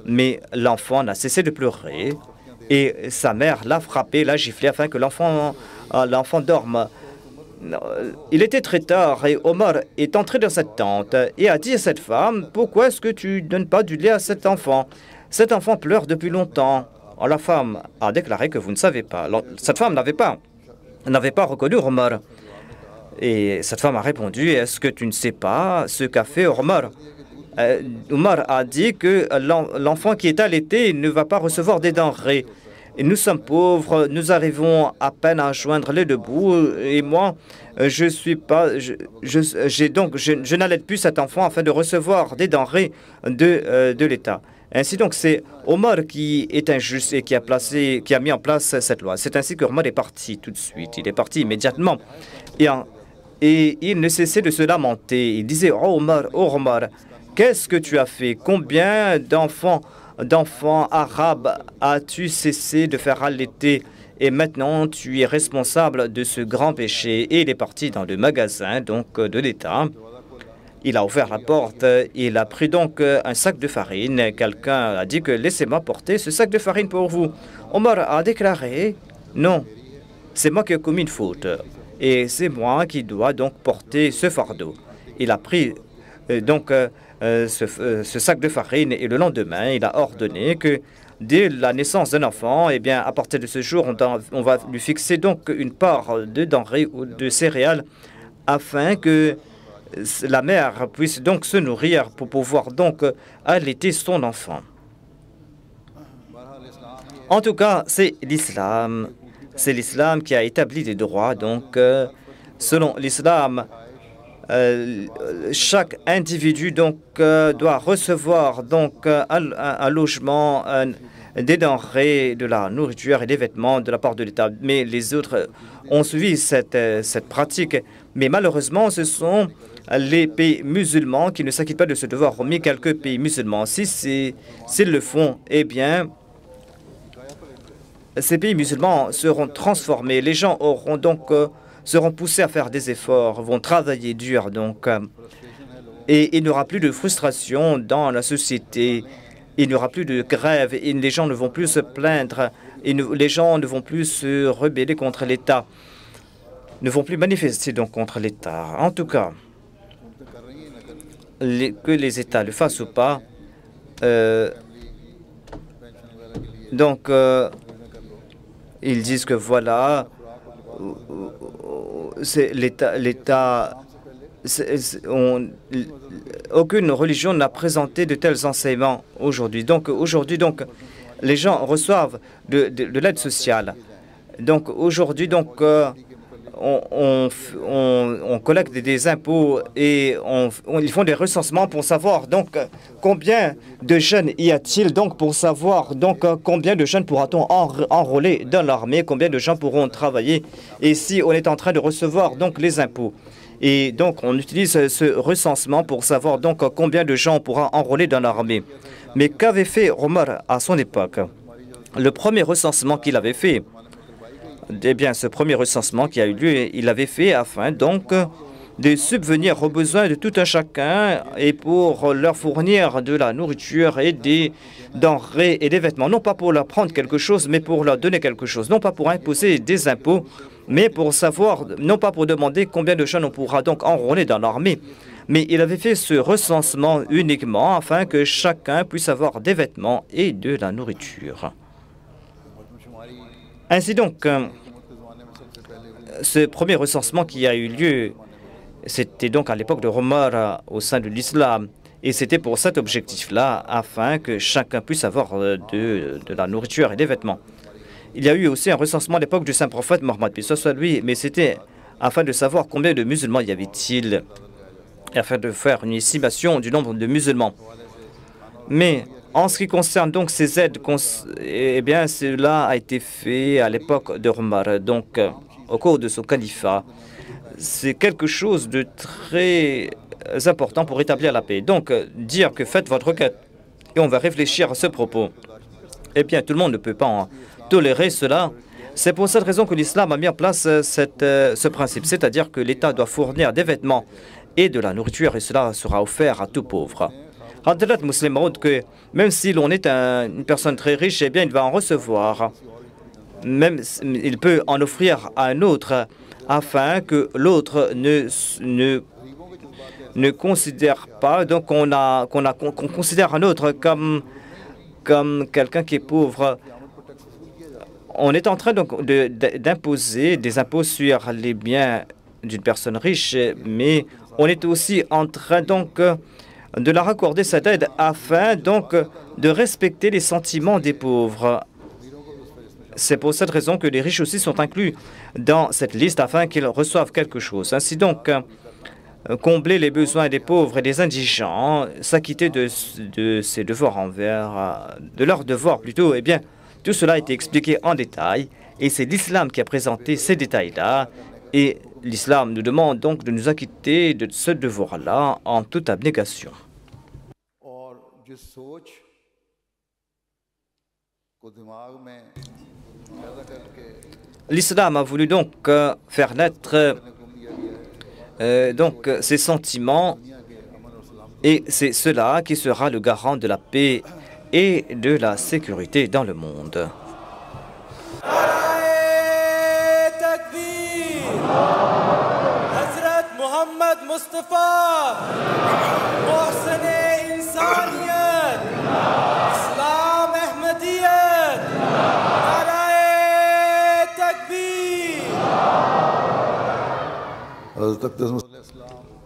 mais l'enfant n'a cessé de pleurer et sa mère l'a frappé, l'a giflé afin que l'enfant dorme. Il était très tard et Omar est entré dans cette tente et a dit à cette femme, « Pourquoi est-ce que tu ne donnes pas du lait à cet enfant? Cet enfant pleure depuis longtemps. » La femme a déclaré que vous ne savez pas. Cette femme n'avait pas reconnu Omar. Et cette femme a répondu, « Est-ce que tu ne sais pas ce qu'a fait Omar ?» Omar a dit que l'enfant qui est allaité ne va pas recevoir des denrées. Et nous sommes pauvres, nous arrivons à peine à joindre les deux bouts. Et moi, je n'allaite plus cet enfant afin de recevoir des denrées de l'État. Ainsi donc, c'est Omar qui est injuste et qui a mis en place cette loi. C'est ainsi que Omar est parti tout de suite. Il est parti immédiatement. Et il ne cessait de se lamenter. Il disait, oh Omar, qu'est-ce que tu as fait? Combien d'enfants arabes as-tu cessé de faire allaiter? Et maintenant, tu es responsable de ce grand péché. Et il est parti dans le magasin donc de l'État. Il a ouvert la porte. Il a pris donc un sac de farine. Quelqu'un a dit que laissez-moi porter ce sac de farine pour vous. Omar a déclaré, non, c'est moi qui ai commis une faute. Et c'est moi qui dois donc porter ce fardeau. Il a pris ce sac de farine et le lendemain, il a ordonné que dès la naissance d'un enfant, eh bien, à partir de ce jour, on va lui fixer donc une part de denrées ou de céréales afin que la mère puisse donc se nourrir pour pouvoir donc allaiter son enfant. En tout cas, c'est l'islam. C'est l'islam qui a établi des droits. Donc, selon l'islam, chaque individu donc doit recevoir donc un logement, des denrées, de la nourriture et des vêtements de la part de l'État. Mais les autres ont suivi cette pratique. Mais malheureusement, ce sont les pays musulmans qui ne s'acquittent pas de ce devoir, hormis quelques pays musulmans. S'ils le font, eh bien, ces pays musulmans seront transformés. Les gens auront donc seront poussés à faire des efforts, vont travailler dur donc, et il n'y aura plus de frustration dans la société. Il n'y aura plus de grève. Et les gens ne vont plus se plaindre. Les gens ne vont plus se rebeller contre l'État. Ne vont plus manifester donc contre l'État. En tout cas, que les États le fassent ou pas, ils disent que voilà, c'est l'État. Aucune religion n'a présenté de tels enseignements aujourd'hui. Donc aujourd'hui, les gens reçoivent de l'aide sociale. Donc aujourd'hui, on collecte des impôts et ils font des recensements pour savoir donc combien de jeunes y a-t-il, donc pour savoir donc combien de jeunes pourra-t-on enrôler dans l'armée, combien de gens pourront travailler et si on est en train de recevoir donc les impôts. Et donc on utilise ce recensement pour savoir donc combien de gens on pourra enrôler dans l'armée. Mais qu'avait fait Omar à son époque? Le premier recensement qu'il avait fait, eh bien, ce premier recensement qui a eu lieu, il l'avait fait afin donc de subvenir aux besoins de tout un chacun et pour leur fournir de la nourriture et des denrées et des vêtements. Non pas pour leur prendre quelque chose, mais pour leur donner quelque chose. Non pas pour imposer des impôts, mais pour savoir, non pas pour demander combien de jeunes on pourra donc enrôler dans l'armée. Mais il avait fait ce recensement uniquement afin que chacun puisse avoir des vêtements et de la nourriture. Ainsi donc, ce premier recensement qui a eu lieu, c'était donc à l'époque de Omar au sein de l'islam. Et c'était pour cet objectif-là, afin que chacun puisse avoir de la nourriture et des vêtements. Il y a eu aussi un recensement à l'époque du saint prophète Mohammed, puis soit lui, mais c'était afin de savoir combien de musulmans y avait-il, afin de faire une estimation du nombre de musulmans. Mais en ce qui concerne donc ces aides, eh bien, cela a été fait à l'époque de Omar, donc au cours de son califat. C'est quelque chose de très importants pour établir la paix. Donc, dire que faites votre requête et on va réfléchir à ce propos, eh bien, tout le monde ne peut pas tolérer cela. C'est pour cette raison que l'islam a mis en place ce principe, c'est-à-dire que l'État doit fournir des vêtements et de la nourriture et cela sera offert à tout pauvre. Hadrat Muslim Maud que même si l'on est une personne très riche, eh bien, il va en recevoir. Même il peut en offrir à un autre afin que l'autre ne considère pas, donc qu'on considère un autre comme quelqu'un qui est pauvre. On est en train donc d'imposer des impôts sur les biens d'une personne riche, mais on est aussi en train donc de leur accorder cette aide afin donc de respecter les sentiments des pauvres. C'est pour cette raison que les riches aussi sont inclus dans cette liste afin qu'ils reçoivent quelque chose. Ainsi donc, combler les besoins des pauvres et des indigents, s'acquitter de ses devoirs de leurs devoirs plutôt, eh bien, tout cela a été expliqué en détail et c'est l'islam qui a présenté ces détails-là et l'islam nous demande donc de nous acquitter de ce devoir-là en toute abnégation. L'islam a voulu donc faire naître donc ces sentiments et c'est cela qui sera le garant de la paix et de la sécurité dans le monde.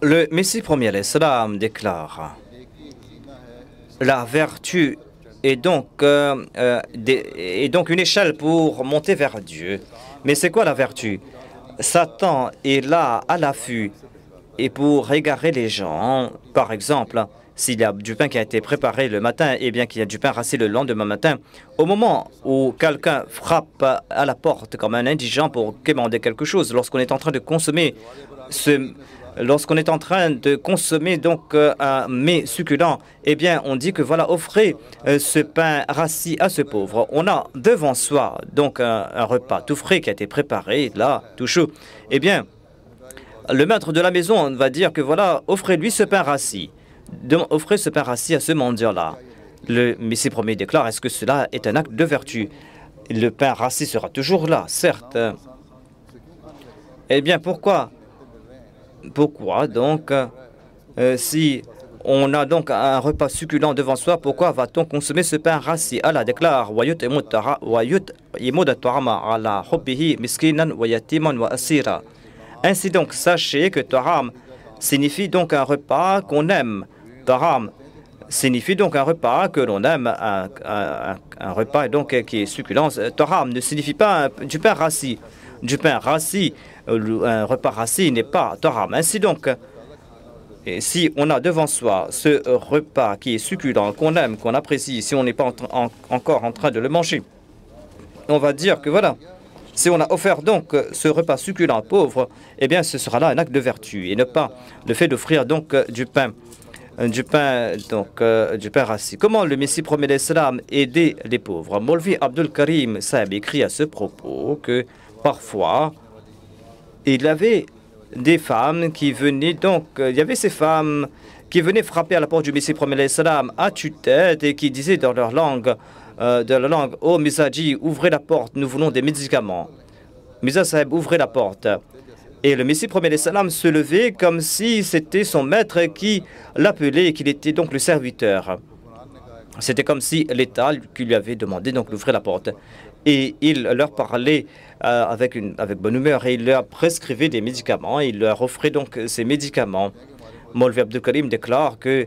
Le Messie premier l'Islam déclare la vertu est donc une échelle pour monter vers Dieu. Mais c'est quoi la vertu? Satan est là à l'affût et pour égarer les gens, par exemple, s'il y a du pain qui a été préparé le matin et bien qu'il y a du pain rassis le lendemain matin, au moment où quelqu'un frappe à la porte comme un indigent pour quémander quelque chose, lorsqu'on est en train de consommer donc un mets succulent, eh bien, on dit que voilà, offrez ce pain rassis à ce pauvre. On a devant soi donc un repas tout frais qui a été préparé, là, tout chaud. Eh bien, le maître de la maison va dire que voilà, offrez-lui ce pain rassis. Offrez ce pain rassis à ce mendiant-là. Le Messie premier déclare, est-ce que cela est un acte de vertu? Le pain rassis sera toujours là, certes. Eh bien, pourquoi donc, si on a donc un repas succulent devant soi, pourquoi va-t-on consommer ce pain rassis? Allah déclare ainsi donc, sachez que Taram signifie donc un repas qu'on aime. Taram signifie donc un repas que l'on aime, un repas donc qui est succulent. Taram ne signifie pas du pain rassis. Du pain rassis, un repas rassis n'est pas Taram. Ainsi donc, et si on a devant soi ce repas qui est succulent, qu'on aime, qu'on apprécie, si on n'est pas encore en train de le manger, on va dire que voilà, si on a offert donc ce repas succulent pauvre, eh bien ce sera là un acte de vertu et ne pas le fait d'offrir donc du pain rassis. Comment le Messie promet l'Islam aider les pauvres? Molvi Abdul Karim Saab écrit à ce propos que parfois il y avait des femmes qui venaient donc, il y avait ces femmes qui venaient frapper à la porte du Messie promet l'Islam à tue-tête et qui disaient dans leur langue, oh Misaji, ouvrez la porte, nous voulons des médicaments. Misa Sahib, ouvrez la porte. Et le Messie premier salam se levait comme si c'était son maître qui l'appelait et qu'il était donc le serviteur. C'était comme si l'État qui lui avait demandé donc d'ouvrir la porte. Et il leur parlait avec bonne humeur et il leur prescrivait des médicaments et il leur offrait donc ces médicaments. Molvi Abdul Karim déclare que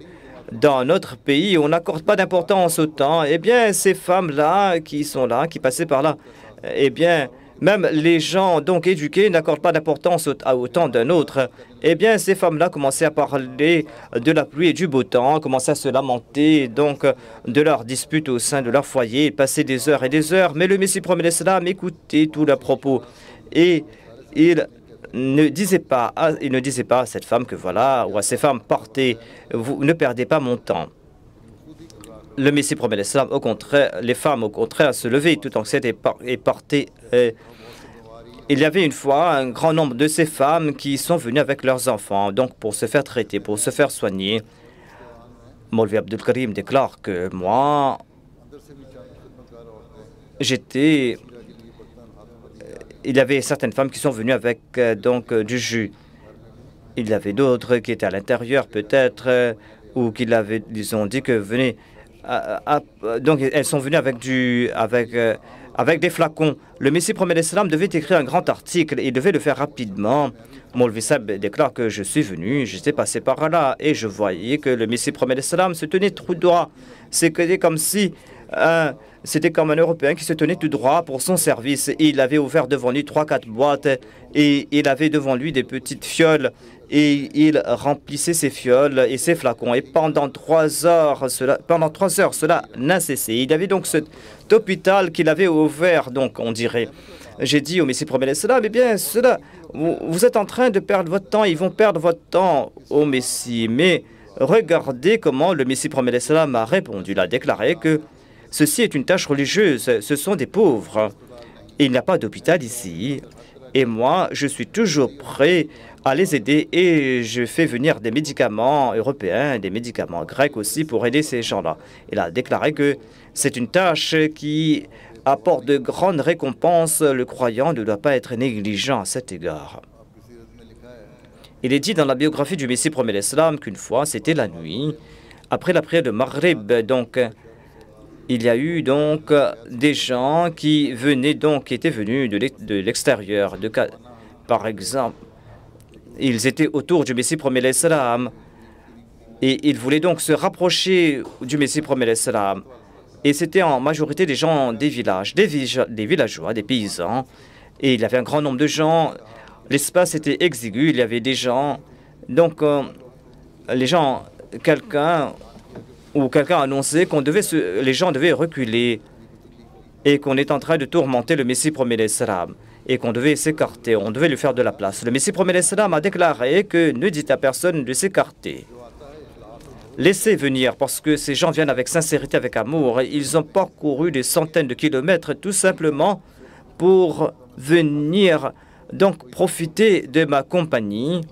dans notre pays, on n'accorde pas d'importance au temps. Eh bien, ces femmes-là qui sont là, qui passaient par là, eh bien, même les gens donc éduqués n'accordent pas d'importance au temps d'un autre. Eh bien, ces femmes-là commençaient à parler de la pluie et du beau temps, commençaient à se lamenter donc de leurs disputes au sein de leur foyer, passaient des heures et des heures. Mais le Messie premier l'Islam écoutait tous leurs propos et il ne disait pas à cette femme que voilà, ou à ces femmes, partez, vous ne perdez pas mon temps. Le Messie promet l'islam, au contraire, les femmes au contraire se levaient tout anxiété et partaient. Il y avait une fois un grand nombre de ces femmes qui sont venues avec leurs enfants, donc pour se faire traiter, pour se faire soigner. Maulvi Abdul Karim déclare que moi, il y avait certaines femmes qui sont venues avec du jus. Il y avait d'autres qui étaient à l'intérieur peut-être, ou ils ont dit que venez. Donc elles sont venues avec des flacons. Le Messie promet l'islam devait écrire un grand article et il devait le faire rapidement. Maulvi Sab déclare que je suis venu, j'étais passé par là et je voyais que le Messie promet l'islam se tenait tout droit. C'était comme si c'était comme un Européen qui se tenait tout droit pour son service. Et il avait ouvert devant lui 3-4 boîtes et il avait devant lui des petites fioles et il remplissait ses fioles et ses flacons. Et pendant 3 heures, cela n'a cessé. Il y avait donc cet hôpital qu'il avait ouvert, donc on dirait. J'ai dit au Messie promet l'islam, eh bien, vous êtes en train de perdre votre temps, ils vont perdre votre temps au Messie. Mais regardez comment le Messie promet l'islam a répondu. Il a déclaré que ceci est une tâche religieuse, ce sont des pauvres. Il n'y a pas d'hôpital ici. Et moi, je suis toujours prêt à les aider et je fais venir des médicaments européens, des médicaments grecs aussi pour aider ces gens-là. Il a déclaré que c'est une tâche qui apporte de grandes récompenses. Le croyant ne doit pas être négligent à cet égard. Il est dit dans la biographie du Messie promet l'islam qu'une fois, c'était la nuit, après la prière de Maghrib, donc il y a eu donc des gens qui étaient venus de l'extérieur. Par exemple, ils étaient autour du Messie promet l'islam et ils voulaient donc se rapprocher du Messie promet l'islam. Et c'était en majorité des gens des villages, des villageois, des paysans. Et il y avait un grand nombre de gens. L'espace était exigu, il y avait des gens. Donc, quelqu'un a annoncé qu'on les gens devaient reculer et qu'on est en train de tourmenter le Messie promet l'islam et qu'on devait s'écarter, on devait lui faire de la place. Le Messie promet l'islam a déclaré que ne dites à personne de s'écarter. Laissez venir, parce que ces gens viennent avec sincérité, avec amour. Ils ont parcouru des centaines de kilomètres tout simplement pour venir donc profiter de ma compagnie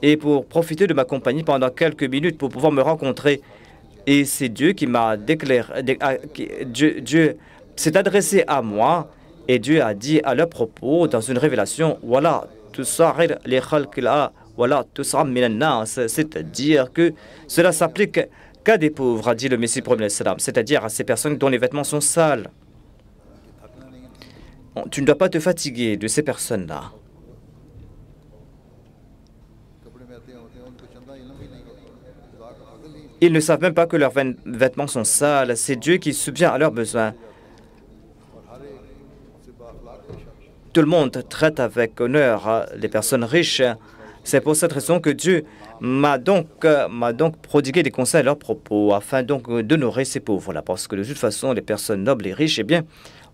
et pour profiter de ma compagnie pendant quelques minutes pour pouvoir me rencontrer. Et c'est Dieu qui m'a déclaré, Dieu s'est adressé à moi et Dieu a dit à leur propos dans une révélation, voilà, c'est-à-dire que cela s'applique qu'à des pauvres, a dit le Messie promet l'islam, c'est-à-dire à ces personnes dont les vêtements sont sales. Tu ne dois pas te fatiguer de ces personnes-là. Ils ne savent même pas que leurs vêtements sont sales. C'est Dieu qui subvient à leurs besoins. Tout le monde traite avec honneur les personnes riches. C'est pour cette raison que Dieu m'a donc prodigué des conseils à leur propos, afin donc d'honorer ces pauvres-là. Parce que de toute façon, les personnes nobles et riches, eh bien,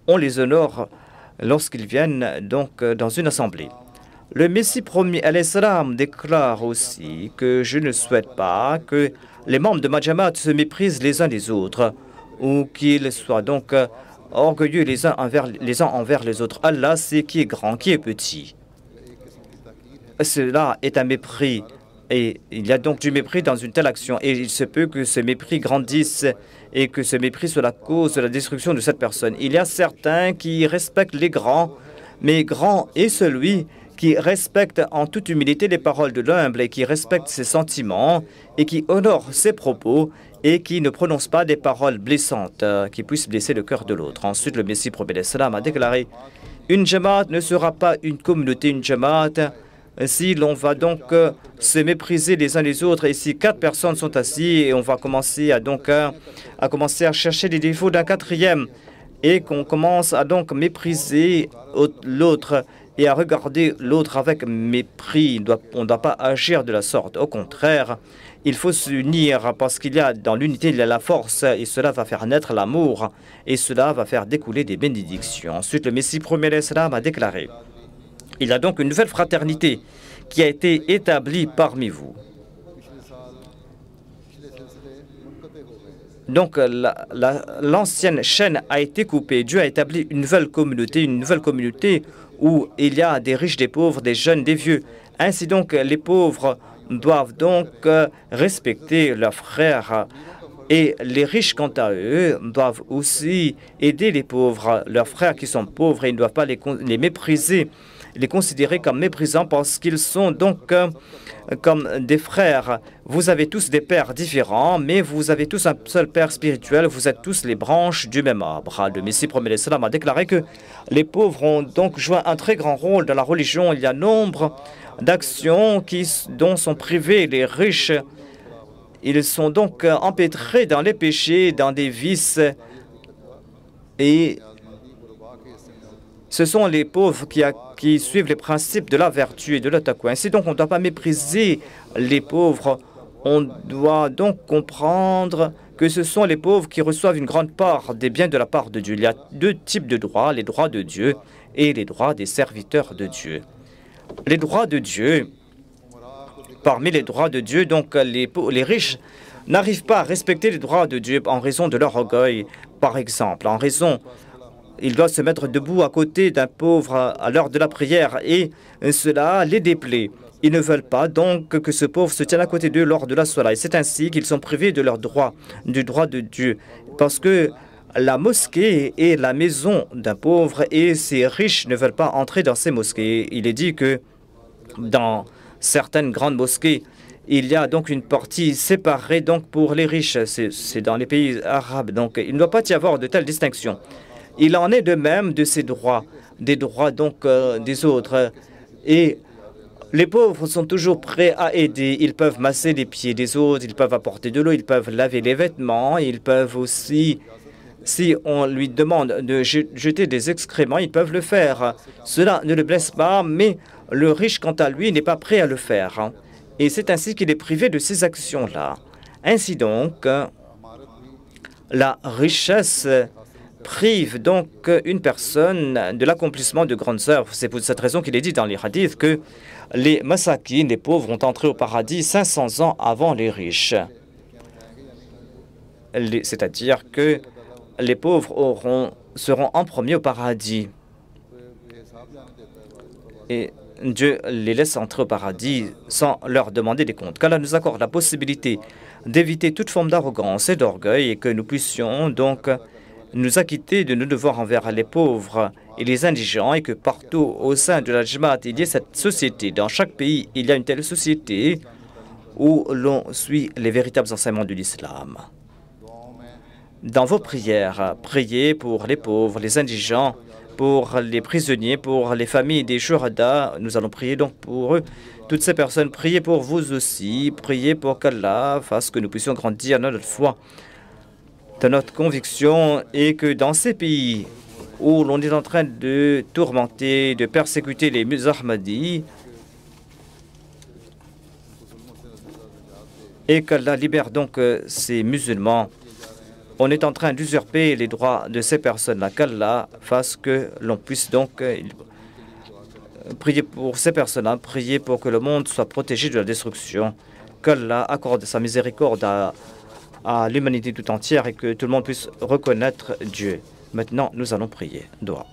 on les honore lorsqu'ils viennent donc dans une assemblée. Le Messie promis à l'Islam déclare aussi que je ne souhaite pas que les membres de ma Jamaat se méprisent les uns les autres ou qu'ils soient donc orgueilleux les uns envers les autres. Allah sait qui est grand, qui est petit. Cela est un mépris et il y a donc du mépris dans une telle action et il se peut que ce mépris grandisse et que ce mépris soit la cause de la destruction de cette personne. Il y a certains qui respectent les grands, mais grand est celui qui respecte en toute humilité les paroles de l'humble et qui respecte ses sentiments et qui honore ses propos et qui ne prononce pas des paroles blessantes qui puissent blesser le cœur de l'autre. Ensuite, le Messie prophète l'Islam a déclaré « Une Jamaat ne sera pas une communauté, une Jamaat, si l'on va donc se mépriser les uns les autres et si 4 personnes sont assises et on va commencer à chercher les défauts d'un quatrième et qu'on commence à donc mépriser l'autre et à regarder l'autre avec mépris. On ne doit pas agir de la sorte. Au contraire, il faut s'unir parce qu'il y a dans l'unité, il y a la force et cela va faire naître l'amour et cela va faire découler des bénédictions. Ensuite, le Messie premier l'Islam a déclaré Il y a donc une nouvelle fraternité qui a été établie parmi vous. Donc l'ancienne chaîne a été coupée. Dieu a établi une nouvelle communauté où il y a des riches, des pauvres, des jeunes, des vieux. Ainsi donc, les pauvres doivent donc respecter leurs frères. Et les riches, quant à eux, doivent aussi aider les pauvres, leurs frères qui sont pauvres, et ils ne doivent pas les mépriser, les considérer comme méprisants parce qu'ils sont donc comme des frères. Vous avez tous des pères différents, mais vous avez tous un seul père spirituel, vous êtes tous les branches du même arbre. Le Messie promet l'Islam a déclaré que les pauvres ont donc joué un très grand rôle dans la religion. Il y a nombre d'actions dont sont privés les riches. Ils sont donc empêtrés dans les péchés, dans des vices, et ce sont les pauvres qui suivent les principes de la vertu et de la taqwa. Ainsi donc, on ne doit pas mépriser les pauvres. On doit donc comprendre que ce sont les pauvres qui reçoivent une grande part des biens de la part de Dieu. Il y a deux types de droits, les droits de Dieu et les droits des serviteurs de Dieu. Les droits de Dieu, parmi les droits de Dieu, donc les riches n'arrivent pas à respecter les droits de Dieu en raison de leur orgueil, par exemple, ils doivent se mettre debout à côté d'un pauvre à l'heure de la prière et cela les déplaît. Ils ne veulent pas donc que ce pauvre se tienne à côté d'eux lors de la sola. Et c'est ainsi qu'ils sont privés de leur droit, du droit de Dieu. Parce que la mosquée est la maison d'un pauvre et ces riches ne veulent pas entrer dans ces mosquées. Il est dit que dans certaines grandes mosquées, il y a donc une partie séparée donc pour les riches. C'est dans les pays arabes. Donc il ne doit pas y avoir de telles distinctions. Il en est de même de ces droits, des droits donc des autres. Et les pauvres sont toujours prêts à aider. Ils peuvent masser les pieds des autres, ils peuvent apporter de l'eau, ils peuvent laver les vêtements, ils peuvent aussi, si on lui demande de jeter des excréments, ils peuvent le faire. Cela ne le blesse pas, mais le riche, quant à lui, n'est pas prêt à le faire. Et c'est ainsi qu'il est privé de ces actions-là. Ainsi donc, la richesse prive donc une personne de l'accomplissement de grandes œuvres. C'est pour cette raison qu'il est dit dans les hadiths que les masakin, les pauvres, ont entré au paradis 500 ans avant les riches. C'est-à-dire que les pauvres seront en premier au paradis. Et Dieu les laisse entrer au paradis sans leur demander des comptes. Qu'Allah nous accorde la possibilité d'éviter toute forme d'arrogance et d'orgueil et que nous puissions donc nous acquitter de nos devoirs envers les pauvres et les indigents et que partout au sein de la Jamaat, il y ait cette société. Dans chaque pays, il y a une telle société où l'on suit les véritables enseignements de l'islam. Dans vos prières, priez pour les pauvres, les indigents, pour les prisonniers, pour les familles des shuhada. Nous allons prier donc pour eux. Toutes ces personnes, priez pour vous aussi. Priez pour qu'Allah fasse que nous puissions grandir dans notre foi, dans notre conviction, et que dans ces pays où l'on est en train de tourmenter, de persécuter les Ahmadis, et qu'Allah libère donc ces musulmans. On est en train d'usurper les droits de ces personnes-là. Qu'Allah fasse que l'on puisse donc prier pour ces personnes-là, prier pour que le monde soit protégé de la destruction. Qu'Allah accorde sa miséricorde à l'humanité tout entière et que tout le monde puisse reconnaître Dieu. Maintenant, nous allons prier. Doua.